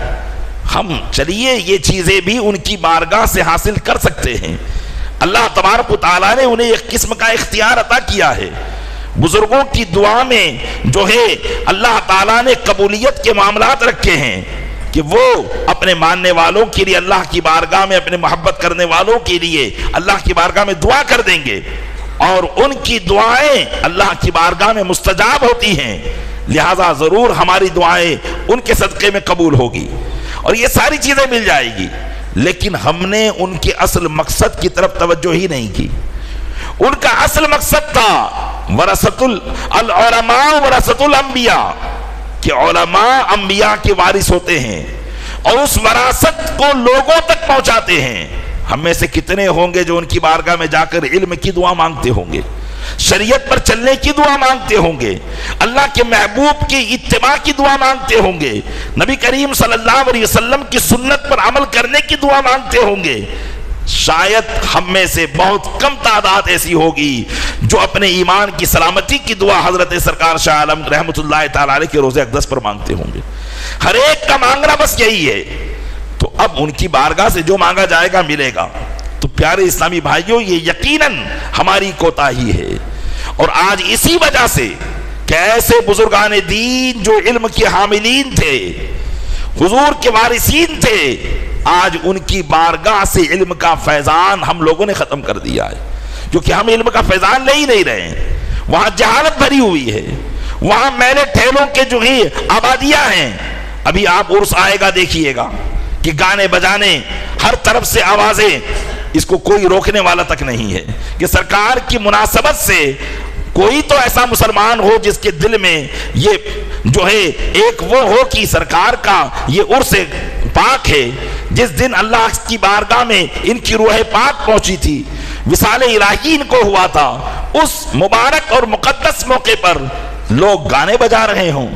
ہم چلیے یہ چیزیں بھی ان کی بارگاہ سے حاصل کر سکتے ہیں۔ اللہ تبارک و تعالیٰ نے انہیں ایک قسم کا اختیار عطا کیا ہے۔ بزرگوں کی دعا میں جو ہے اللہ تعالیٰ نے قبولیت کے معاملات رکھے ہیں کہ وہ اپنے ماننے والوں کے لیے اللہ کی بارگاہ میں، اپنے محبت کرنے والوں کے لیے اللہ کی بارگاہ میں دعا کر دیں گے اور ان کی دعائیں اللہ کی بارگاہ میں مستجاب ہوتی ہیں، لہٰذا ضرور ہماری دعائیں ان کے صدقے میں قبول ہوگی اور یہ ساری چیزیں مل جائے گی۔ لیکن ہم نے ان کے اصل مقصد کی طرف توجہ ہی نہیں کی۔ ان کا اصل مقصد تھا ورثۃ العلماء ورثۃ الانبیاء، کہ علماء انبیاء کے وارث ہوتے ہیں اور اس وراثت کو لوگوں تک پہنچاتے ہیں۔ ہم میں سے کتنے ہوں گے جو ان کی بارگاہ میں جا کر علم کی دعا مانگتے ہوں گے، شریعت پر چلنے کی دعا مانگتے ہوں گے، اللہ کے محبوب کی اتباع کی دعا مانگتے ہوں گے، نبی کریم صلی اللہ علیہ وسلم کی سنت پر عمل کرنے کی دعا مانگتے ہوں گے۔ شاید ہم میں سے بہت کم تعداد ایسی ہوگی جو اپنے ایمان کی سلامتی کی دعا حضرت سرکار شاہ عالم رحمۃ اللہ تعالی علیہ کے روزہ اقدس پر مانگتے ہوں گے۔ ہر ایک کا مانگنا بس یہی ہے۔ تو اب ان کی بارگاہ سے جو مانگا جائے گا ملے گا۔ تو پیارے اسلامی بھائیوں یہ یقیناً ہماری کوتاہی ہے، اور آج اسی وجہ سے کہ ایسے بزرگان دین جو علم کے حاملین تھے، حضور کے وارثین تھے، آج ان کی بارگاہ سے علم کا فیضان ہم لوگوں نے ختم کر دیا ہے، کیونکہ ہم علم کا فیضان لے ہی نہیں رہے ہیں۔ وہاں جہالت بھری ہوئی ہے، وہاں میلے ٹھیلوں کے جو ہی آبادیاں ہیں۔ ابھی آپ عرس آئے گا دیکھیے گا کہ گانے بجانے ہر طرف سے آوازیں، اس کو کوئی روکنے والا تک نہیں ہے کہ سرکار کی مناسبت سے کوئی تو ایسا مسلمان ہو جس کے دل میں یہ جو ہے ایک وہ ہو کہ سرکار کا یہ عرس پاک ہے، جس دن اللہ کی بارگاہ میں ان کی روح پاک پہنچی تھی، وصال الہی ان کو ہوا تھا، اس مبارک اور مقدس موقع پر لوگ گانے بجا رہے ہوں،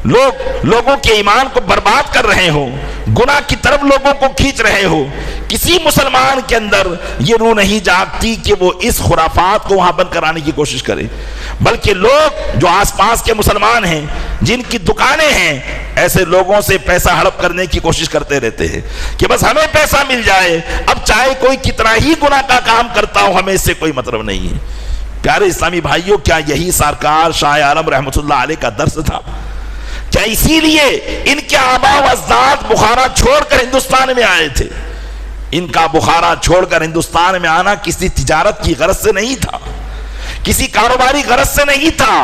لوگوں کے ایمان کو برباد کر رہے ہوں، گناہ کی طرف لوگوں کو کھینچ رہے ہو، کسی مسلمان کے اندر یہ روح نہیں جاگتی کہ وہ اس خرافات کو وہاں بند کرانے کی کوشش کرے، بلکہ لوگ جو آس پاس کے مسلمان ہیں جن کی دکانیں ہیں، ایسے لوگوں سے پیسہ ہڑپ کرنے کی کوشش کرتے رہتے ہیں کہ بس ہمیں پیسہ مل جائے، اب چاہے کوئی کتنا ہی گناہ کا کام کرتا ہو ہمیں اس سے کوئی مطلب نہیں ہے۔ پیارے اسلامی بھائیوں، کیا یہی سرکار شاہ عالم رحمۃ اللہ علیہ کا درس تھا؟ کیا اسی لیے ان کے آباء و اجداد بخارا چھوڑ کر ہندوستان میں آئے تھے؟ ان کا بخارا چھوڑ کر ہندوستان میں آنا کسی تجارت کی غرض سے نہیں تھا، کسی کاروباری غرض سے نہیں تھا،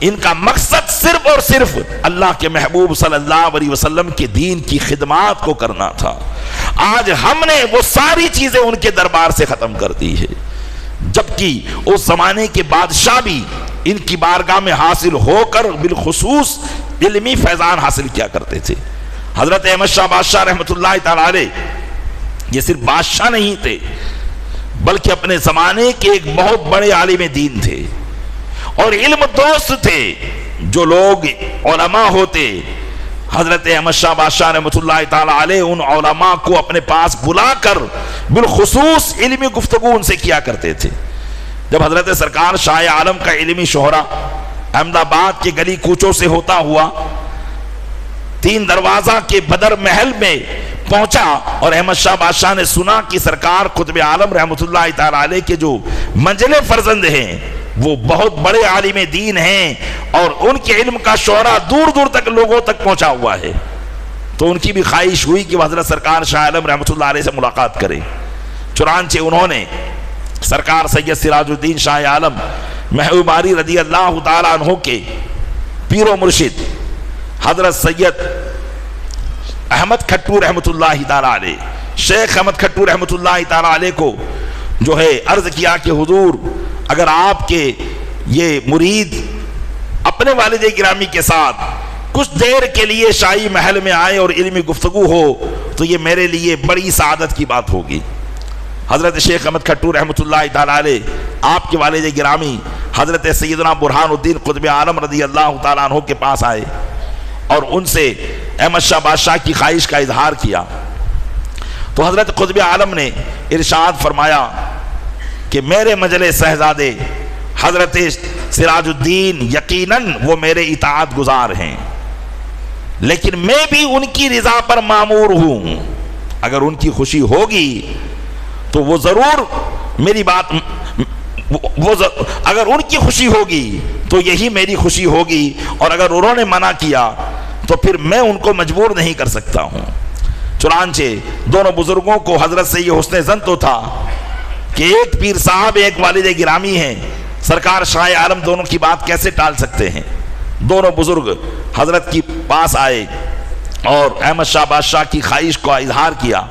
ان کا مقصد صرف اور صرف اللہ کے محبوب صلی اللہ علیہ وسلم کے دین کی خدمات کو کرنا تھا۔ آج ہم نے وہ ساری چیزیں ان کے دربار سے ختم کر دی ہے، جبکہ اس زمانے کے بادشاہ بھی ان کی بارگاہ میں حاصل ہو کر بالخصوص علمی فیضان حاصل کیا کرتے تھے۔ حضرت احمد شاہ بادشاہ رحمۃ اللہ تعالی علیہ یہ صرف بادشاہ نہیں تھے، بلکہ اپنے زمانے کے ایک بہت بڑے عالم دین تھے اور علم دوست تھے۔ جو لوگ علماء ہوتے، حضرت احمد شاہ بادشاہ رحمۃ اللہ تعالی علیہ ان علماء کو اپنے پاس بلا کر بالخصوص علمی گفتگو ان سے کیا کرتے تھے۔ جب حضرت سرکار شاہ عالم کا علمی شہرہ احمد آباد کے گلی کوچوں سے ہوتا ہوا تین دروازہ کے بدر محل میں پہنچا اور احمد شاہ بادشاہ نے سنا کہ سرکار قطب عالم رحمۃ اللہ تعالی علیہ کے جو منجلے فرزند ہیں وہ بہت بڑے عالم دین ہیں اور ان کے علم کا شعرہ دور دور تک لوگوں تک پہنچا ہوا ہے، تو ان کی بھی خواہش ہوئی کہ وہ حضرت سرکار شاہ عالم رحمۃ اللہ علیہ سے ملاقات کرے۔ چنانچہ انہوں نے سرکار سید سراج الدین شاہ عالم محبوب باری رضی اللہ تعالیٰ عنہ کے پیر و مرشد حضرت سید احمد کھٹو رحمۃ اللہ تعالیٰ علیہ، شیخ احمد کھٹو رحمۃ اللہ تعالیٰ علیہ کو جو ہے عرض کیا کہ حضور اگر آپ کے یہ مرید اپنے والد گرامی کے ساتھ کچھ دیر کے لیے شاہی محل میں آئے اور علمی گفتگو ہو تو یہ میرے لیے بڑی سعادت کی بات ہوگی۔ حضرت شیخ احمد کھٹو رحمۃ اللہ تعالیٰ علیہ آپ کے والد گرامی حضرت سیدنا برہان الدین قطب عالم رضی اللہ تعالیٰ عنہ کے پاس آئے اور ان سے احمد شاہ بادشاہ کی خواہش کا اظہار کیا، تو حضرت قطب عالم نے ارشاد فرمایا کہ میرے مجلے شہزادے حضرت سراج الدین یقیناً وہ میرے اطاعت گزار ہیں، لیکن میں بھی ان کی رضا پر مامور ہوں، اگر ان کی خوشی ہوگی تو وہ ضرور میری بات اگر ان کی خوشی ہوگی تو یہی میری خوشی ہوگی، اور اگر انہوں نے منع کیا تو پھر میں ان کو مجبور نہیں کر سکتا ہوں۔ چنانچہ دونوں بزرگوں کو حضرت سے یہ حسن ظن تو تھا کہ ایک پیر صاحب ایک والد گرامی ہیں، سرکار شاہ عالم دونوں کی بات کیسے ٹال سکتے ہیں۔ دونوں بزرگ حضرت کی پاس آئے اور احمد شاہ بادشاہ کی خواہش کو اظہار کیا،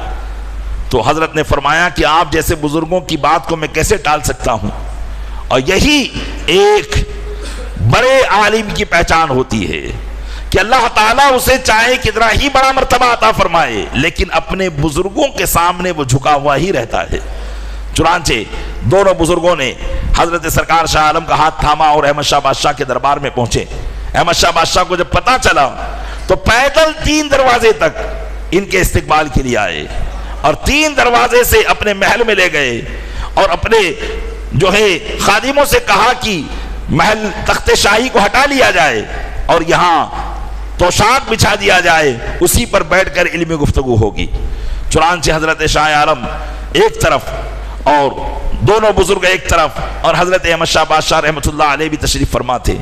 تو حضرت نے فرمایا کہ آپ جیسے بزرگوں کی بات کو میں کیسے ٹال سکتا ہوں، اور یہی ایک بڑے عالم کی پہچان ہوتی ہے کہ اللہ تعالیٰ اسے چاہے کتنا ہی بڑا مرتبہ عطا فرمائے لیکن اپنے بزرگوں کے سامنے وہ جھکا ہوا ہی رہتا ہے۔ چنانچہ دونوں بزرگوں نے حضرت سرکار شاہ عالم کا ہاتھ تھاما اور احمد شاہ بادشاہ کے دربار میں پہنچے۔ احمد شاہ بادشاہ کو جب پتا چلا تو پیدل 3 دروازے تک ان کے استقبال کے لیے آئے اور 3 دروازے سے اپنے محل میں لے گئے اور اپنے جو ہے خادموں سے کہا کہ محل تخت شاہی کو ہٹا لیا جائے اور یہاں توشاک بچھا دیا جائے، اسی پر بیٹھ کر علمی گفتگو ہوگی۔ چنانچہ حضرت شاہ عالم ایک طرف اور دونوں بزرگ ایک طرف اور حضرت احمد شاہ بادشاہ رحمۃ اللہ علیہ بھی تشریف فرما تھے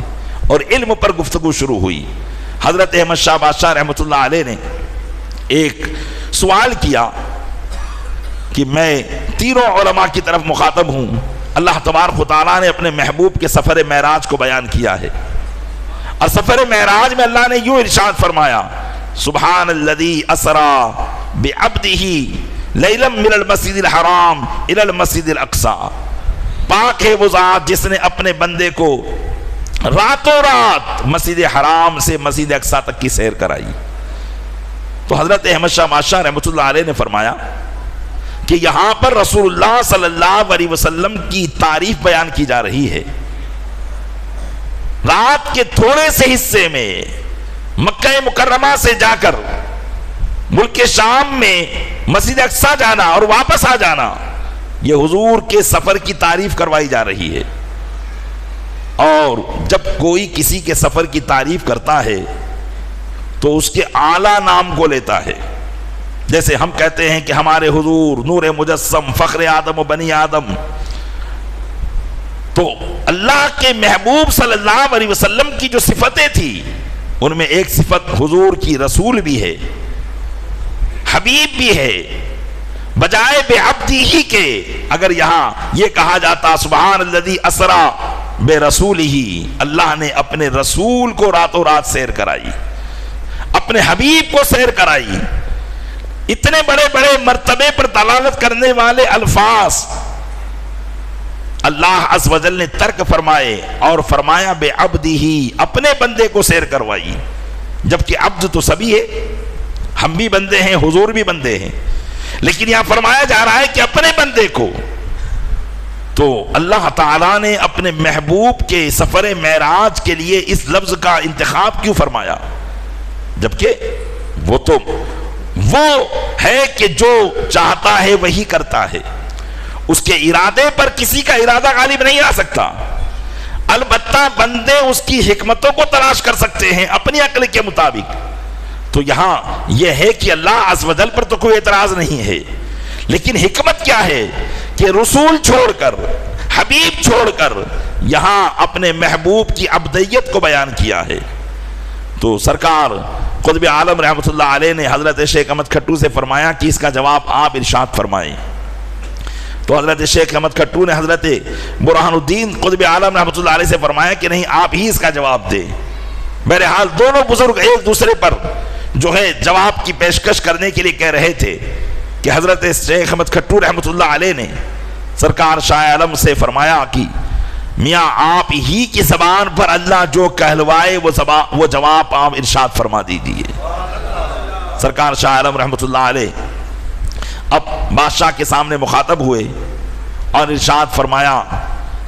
اور علم پر گفتگو شروع ہوئی۔ حضرت احمد شاہ بادشاہ رحمۃ اللہ علیہ نے ایک سوال کیا کہ میں تینوں علماء کی طرف مخاطب ہوں۔ اللہ تبارک و تعالیٰ نے اپنے محبوب کے سفر معراج کو بیان کیا ہے، اور سفر معراج میں اللہ نے یوں ارشاد فرمایا، سبحان الذی اسری بعبدہ لیلا من المسجد الحرام الی المسجد الاقصی، پاک ہے وہ ذات جس نے اپنے بندے کو راتوں رات مسجد حرام سے مسجد اقصی تک کی سیر کرائی۔ تو حضرت احمد شاہ بادشاہ رحمۃ اللہ علیہ نے فرمایا کہ یہاں پر رسول اللہ صلی اللہ علیہ وسلم کی تعریف بیان کی جا رہی ہے۔ رات کے تھوڑے سے حصے میں مکہ مکرمہ سے جا کر ملک شام میں مسجد اقصی جانا اور واپس آ جانا، یہ حضور کے سفر کی تعریف کروائی جا رہی ہے۔ اور جب کوئی کسی کے سفر کی تعریف کرتا ہے تو اس کے اعلیٰ نام کو لیتا ہے. جیسے ہم کہتے ہیں کہ ہمارے حضور نور مجسم فخر آدم و بنی آدم، تو اللہ کے محبوب صلی اللہ علیہ وسلم کی جو صفتیں تھی ان میں ایک صفت حضور کی رسول بھی ہے، حبیب بھی ہے. بجائے بے عبدی ہی کے اگر یہاں یہ کہا جاتا سبحان الذی اسرا بے رسول ہی، اللہ نے اپنے رسول کو راتوں رات سیر کرائی، اپنے حبیب کو سیر کرائی. اتنے بڑے بڑے مرتبے پر دلالت کرنے والے الفاظ اللہ عز و جل نے ترک فرمائے اور فرمایا بے عبدی ہی، اپنے بندے کو سیر کروائی. جبکہ عبد تو سبھی ہے، ہم بھی بندے ہیں، حضور بھی بندے ہیں، لیکن یہاں فرمایا جا رہا ہے کہ اپنے بندے کو. تو اللہ تعالیٰ نے اپنے محبوب کے سفر معراج کے لیے اس لفظ کا انتخاب کیوں فرمایا؟ جبکہ وہ ہے کہ جو چاہتا ہے وہی کرتا ہے، اس کے ارادے پر کسی کا ارادہ غالب نہیں آ سکتا. البتہ بندے اس کی حکمتوں کو تلاش کر سکتے ہیں اپنی عقل کے مطابق. تو یہاں یہ ہے کہ اللہ عز و جل پر تو کوئی اعتراض نہیں ہے، لیکن حکمت کیا ہے کہ رسول چھوڑ کر، حبیب چھوڑ کر یہاں اپنے محبوب کی عبدیت کو بیان کیا ہے. تو سرکار قطب عالم رحمۃ اللہ علیہ نے حضرت شیخ احمد کھٹو سے فرمایا کہ اس کا جواب آپ ارشاد فرمائیں. تو حضرت شیخ احمد کھٹو نے حضرت برہان الدین قطب عالم رحمۃ اللہ علیہ سے فرمایا کہ نہیں، آپ ہی اس کا جواب دیں. بہرحال دونوں بزرگ ایک دوسرے پر جو ہے جواب کی پیشکش کرنے کے لیے کہہ رہے تھے کہ حضرت شیخ احمد کھٹو رحمۃ اللہ علیہ نے سرکار شاہ عالم سے فرمایا کہ میاں آپ ہی کی زبان پر اللہ جو کہلوائے وہ جواب آپ ارشاد فرما دیجیے. سرکار شاہ عالم رحمۃ اللہ علیہ اب بادشاہ کے سامنے مخاطب ہوئے اور ارشاد فرمایا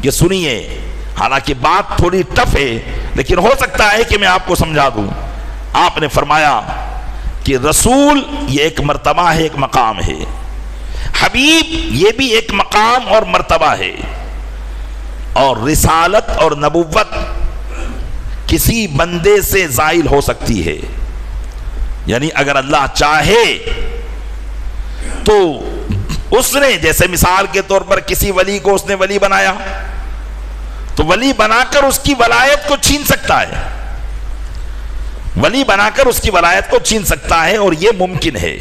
کہ سنیے، حالانکہ بات تھوڑی ٹف ہے لیکن ہو سکتا ہے کہ میں آپ کو سمجھا دوں. آپ نے فرمایا کہ رسول یہ ایک مرتبہ ہے، ایک مقام ہے، حبیب یہ بھی ایک مقام اور مرتبہ ہے، اور رسالت اور نبوت کسی بندے سے زائل ہو سکتی ہے. یعنی اگر اللہ چاہے تو اس نے، جیسے مثال کے طور پر کسی ولی کو اس نے ولی بنایا تو ولی بنا کر اس کی ولایت کو چھین سکتا ہے، ولی بنا کر اس کی ولایت کو چھین سکتا ہے، اور یہ ممکن ہے.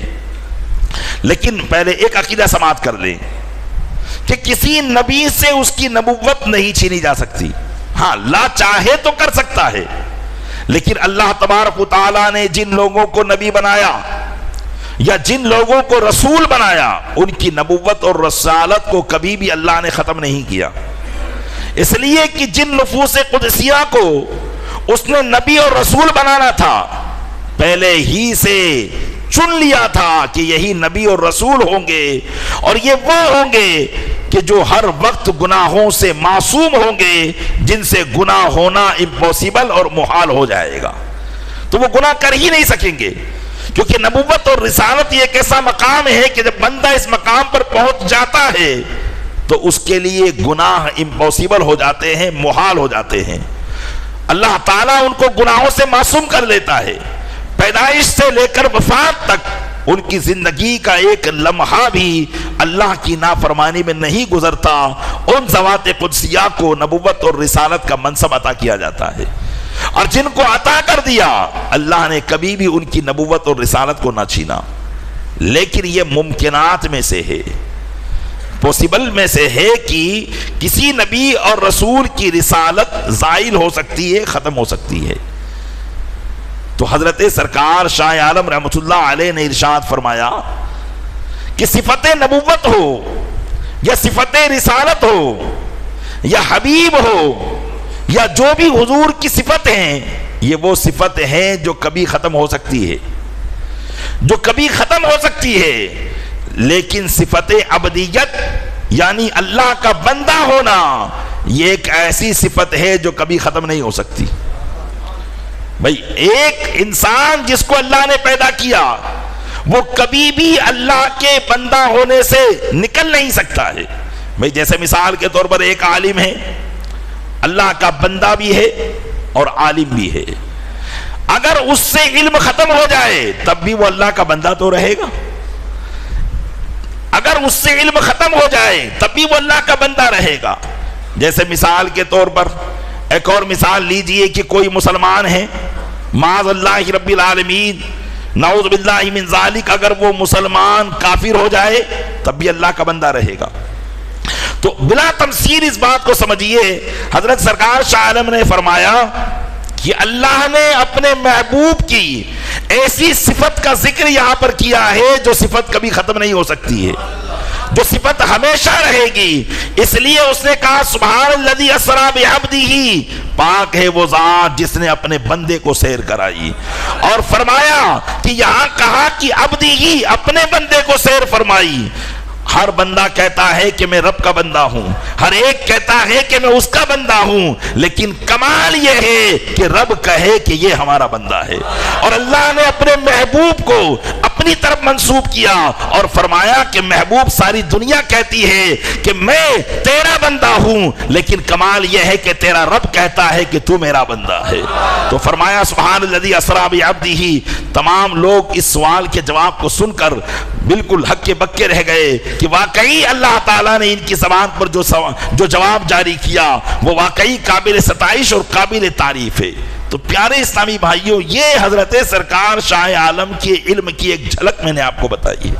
لیکن پہلے ایک عقیدہ سماعت کر لیں کہ کسی نبی سے اس کی نبوت نہیں چھینی جا سکتی. ہاں اللہ چاہے تو کر سکتا ہے، لیکن اللہ تبارک و تعالیٰ نے جن لوگوں کو نبی بنایا یا جن لوگوں کو رسول بنایا ان کی نبوت اور رسالت کو کبھی بھی اللہ نے ختم نہیں کیا. اس لیے کہ جن نفوس قدسیہ کو اس نے نبی اور رسول بنانا تھا پہلے ہی سے چن لیا تھا کہ یہی نبی اور رسول ہوں گے، اور یہ وہ ہوں گے کہ جو ہر وقت گناہوں سے معصوم ہوں گے، جن سے گناہ ہونا امپوسیبل اور محال ہو جائے گا. تو وہ گناہ کر ہی نہیں سکیں گے، کیونکہ نبوت اور رسالت یہ ایک ایسا مقام ہے کہ جب بندہ اس مقام پر پہنچ جاتا ہے تو اس کے لیے گناہ امپوسیبل ہو جاتے ہیں، محال ہو جاتے ہیں. اللہ تعالیٰ ان کو گناہوں سے معصوم کر لیتا ہے. پیدائش سے لے کر وفات تک ان کی زندگی کا ایک لمحہ بھی اللہ کی نافرمانی میں نہیں گزرتا. ان ذوات قدسیہ کو نبوت اور رسالت کا منصب عطا کیا جاتا ہے، اور جن کو عطا کر دیا اللہ نے کبھی بھی ان کی نبوت اور رسالت کو نہ چھینا. لیکن یہ ممکنات میں سے ہے، پوسیبل میں سے ہے کہ کسی نبی اور رسول کی رسالت زائل ہو سکتی ہے، ختم ہو سکتی ہے. تو حضرت سرکار شاہ عالم رحمۃ اللہ علیہ نے ارشاد فرمایا کہ صفت نبوت ہو یا صفت رسالت ہو یا حبیب ہو یا جو بھی حضور کی صفت ہیں، یہ وہ صفت ہیں جو کبھی ختم ہو سکتی ہے، جو کبھی ختم ہو سکتی ہے. لیکن صفت عبدیت یعنی اللہ کا بندہ ہونا یہ ایک ایسی صفت ہے جو کبھی ختم نہیں ہو سکتی. بھائی ایک انسان جس کو اللہ نے پیدا کیا وہ کبھی بھی اللہ کے بندہ ہونے سے نکل نہیں سکتا ہے. بھائی جیسے مثال کے طور پر ایک عالم ہے، اللہ کا بندہ بھی ہے اور عالم بھی ہے. اگر اس سے علم ختم ہو جائے تب بھی وہ اللہ کا بندہ تو رہے گا. اگر اس سے علم ختم ہو جائے تب بھی وہ اللہ کا بندہ رہے گا. جیسے مثال کے طور پر ایک اور مثال لیجئے کہ کوئی مسلمان ہے، معاذ اللہ رب العالمین، نعوذ باللہ من ذالک، اگر وہ مسلمان کافر ہو جائے تب بھی اللہ کا بندہ رہے گا. تو بلا تمثیل اس بات کو سمجھیے، حضرت سرکار شاہ عالم نے فرمایا کہ اللہ نے اپنے محبوب کی ایسی صفت کا ذکر یہاں پر کیا ہے جو صفت کبھی ختم نہیں ہو سکتی ہے، جو صفت ہمیشہ رہے گی. اس لیے اس نے کہا سبحان الذی اسری بعبدہ، پاک ہے وہ ذات جس نے اپنے بندے کو سیر کرائی. اور فرمایا کہ یہاں کہا کہ عبدہ، اپنے بندے کو سیر فرمائی. ہر بندہ کہتا ہے کہ میں رب کا بندہ ہوں، ہر ایک کہتا ہے کہ میں اس کا بندہ ہوں، لیکن کمال یہ ہے کہ رب کہے کہ یہ ہمارا بندہ ہے. اور اللہ نے اپنے محبوب کو اپنی طرف منسوب کیا اور فرمایا کہ محبوب ساری دنیا کہتی ہے کہ میں تیرا بندہ ہوں، لیکن کمال یہ ہے کہ تیرا رب کہتا ہے کہ تو میرا بندہ ہے. تو فرمایا سبحان الذی اسری بعبدہ. تمام لوگ اس سوال کے جواب کو سن کر بالکل ہکے بکے رہ گئے کہ واقعی اللہ تعالیٰ نے ان کی زبان پر جو جواب جاری کیا وہ واقعی قابل ستائش اور قابل تعریف ہے. تو پیارے اسلامی بھائیوں، یہ حضرت سرکار شاہ عالم کے علم کی ایک جھلک میں نے آپ کو بتائی ہے،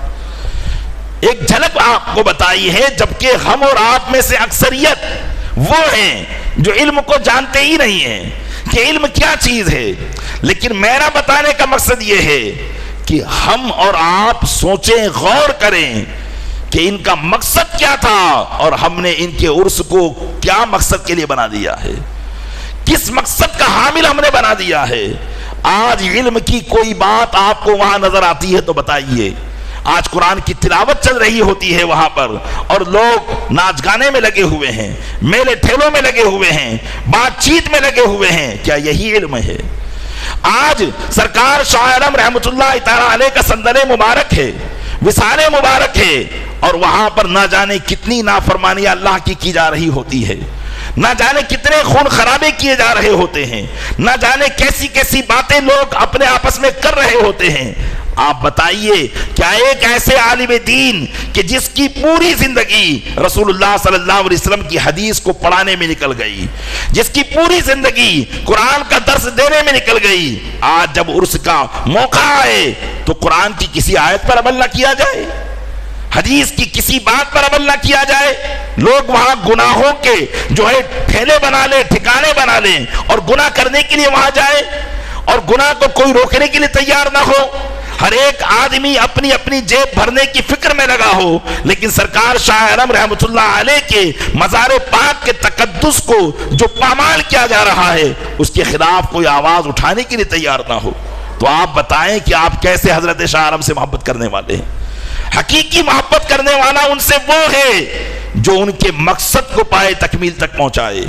ایک جھلک آپ کو بتائی ہے. جبکہ ہم اور آپ میں سے اکثریت وہ ہیں جو علم کو جانتے ہی نہیں ہیں کہ علم کیا چیز ہے. لیکن میرا بتانے کا مقصد یہ ہے کہ ہم اور آپ سوچیں، غور کریں کہ ان کا مقصد کیا تھا اور ہم نے ان کے عرس کو کیا مقصد کے لیے بنا دیا ہے، کس مقصد کا حامل ہم نے بنا دیا ہے. آج علم کی کوئی بات آپ کو وہاں نظر آتی ہے تو بتائیے. آج قرآن کی تلاوت چل رہی ہوتی ہے وہاں پر اور لوگ ناچ گانے میں لگے ہوئے ہیں، میلے ٹھیلوں میں لگے ہوئے ہیں، بات چیت میں لگے ہوئے ہیں. کیا یہی علم ہے؟ آج سرکار شاہ عالم رحمت اللہ تعالی علیہ کا سندر مبارک ہے، وصال مبارک ہے، اور وہاں پر نہ جانے کتنی نافرمانیاں اللہ کی جا رہی ہوتی ہے، نہ جانے کتنے خون خرابے کیے جا رہے ہوتے ہیں، نہ جانے کیسی کیسی باتیں لوگ اپنے آپس میں کر رہے ہوتے ہیں. آپ بتائیے کیا ایک ایسے عالم دین کہ جس کی پوری زندگی رسول اللہ صلی اللہ علیہ وسلم کی حدیث کو پڑھانے میں نکل گئی، جس کی پوری زندگی قرآن کا درس دینے میں نکل گئی، آج جب عرس کا موقع آئے تو قرآن کی کسی آیت پر عمل نہ کیا جائے، حدیث کی کسی بات پر عمل نہ کیا جائے. لوگ وہاں گناہوں کے جو ہے ٹھیلے بنا لیں، ٹھکانے بنا لیں اور گناہ کرنے کے لیے وہاں جائے اور گناہ کو کوئی روکنے کے لیے تیار نہ ہو. ہر ایک آدمی اپنی اپنی جیب بھرنے کی فکر میں لگا ہو، لیکن سرکار شاہ عالم رحمت اللہ علیہ کے مزار پاک کے تقدس کو جو پامال کیا جا رہا ہے اس کے خلاف کوئی آواز اٹھانے کے لیے تیار نہ ہو. تو آپ بتائیں کہ آپ کیسے حضرت شاہ عالم سے محبت کرنے والے ہیں؟ حقیقی محبت کرنے والا ان سے وہ ہے جو ان کے مقصد کو پائے تکمیل تک پہنچائے.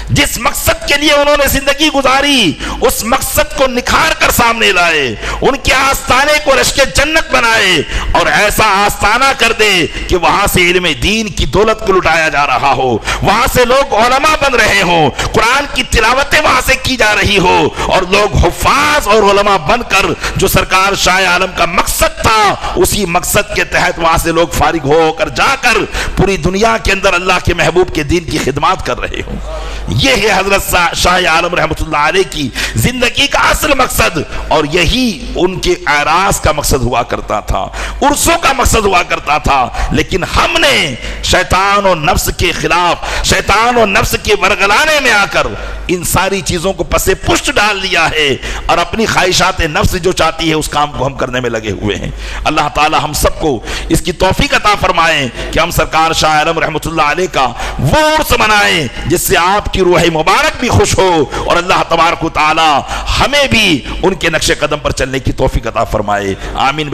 جس مقصد کے لیے انہوں نے زندگی گزاری اس مقصد کو نکھار کر سامنے لائے، ان کے آستانے کو رشک جنت بنائے اور ایسا آستانہ کر دے کہ وہاں سے علم دین کی دولت کو لٹایا جا رہا ہو، وہاں سے لوگ علماء بن رہے ہوں، قرآن کی تلاوتیں وہاں سے کی جا رہی ہو اور لوگ حفاظ اور علماء بن کر جو سرکار شاہ عالم کا مقصد تھا اسی مقصد کے تحت وہاں سے لوگ فارغ ہو کر جا کر پوری دنیا کے اندر اللہ کے محبوب کے دین کی خدمات کر رہے ہوں. یہ ہے حضرت شاہ عالم رحمت اللہ علیہ کی زندگی کا اصل مقصد، اور یہی ان کے اعراض کا مقصد ہوا کرتا تھا، عرسوں کا مقصد ہوا کرتا تھا. لیکن ہم نے شیطان اور نفس کے خلاف، شیطان اور نفس کے ورگلانے میں آ کر ان ساری چیزوں کو پس پشت ڈال دیا ہے اور اپنی خواہشات نفس جو چاہتی ہے اس کام کو ہم کرنے میں لگے ہوئے ہیں. اللہ تعالی ہم سب کو اس کی توفیق عطا فرمائے کہ ہم سرکار شاہ عالم رحمت اللہ علیہ کا وہ عرس منائیں جس سے آپ کی روح مبارک بھی خوش ہو اور اللہ تبارک و تعالی ہمیں بھی ان کے نقش قدم پر چلنے کی توفیق عطا فرمائے. آمین.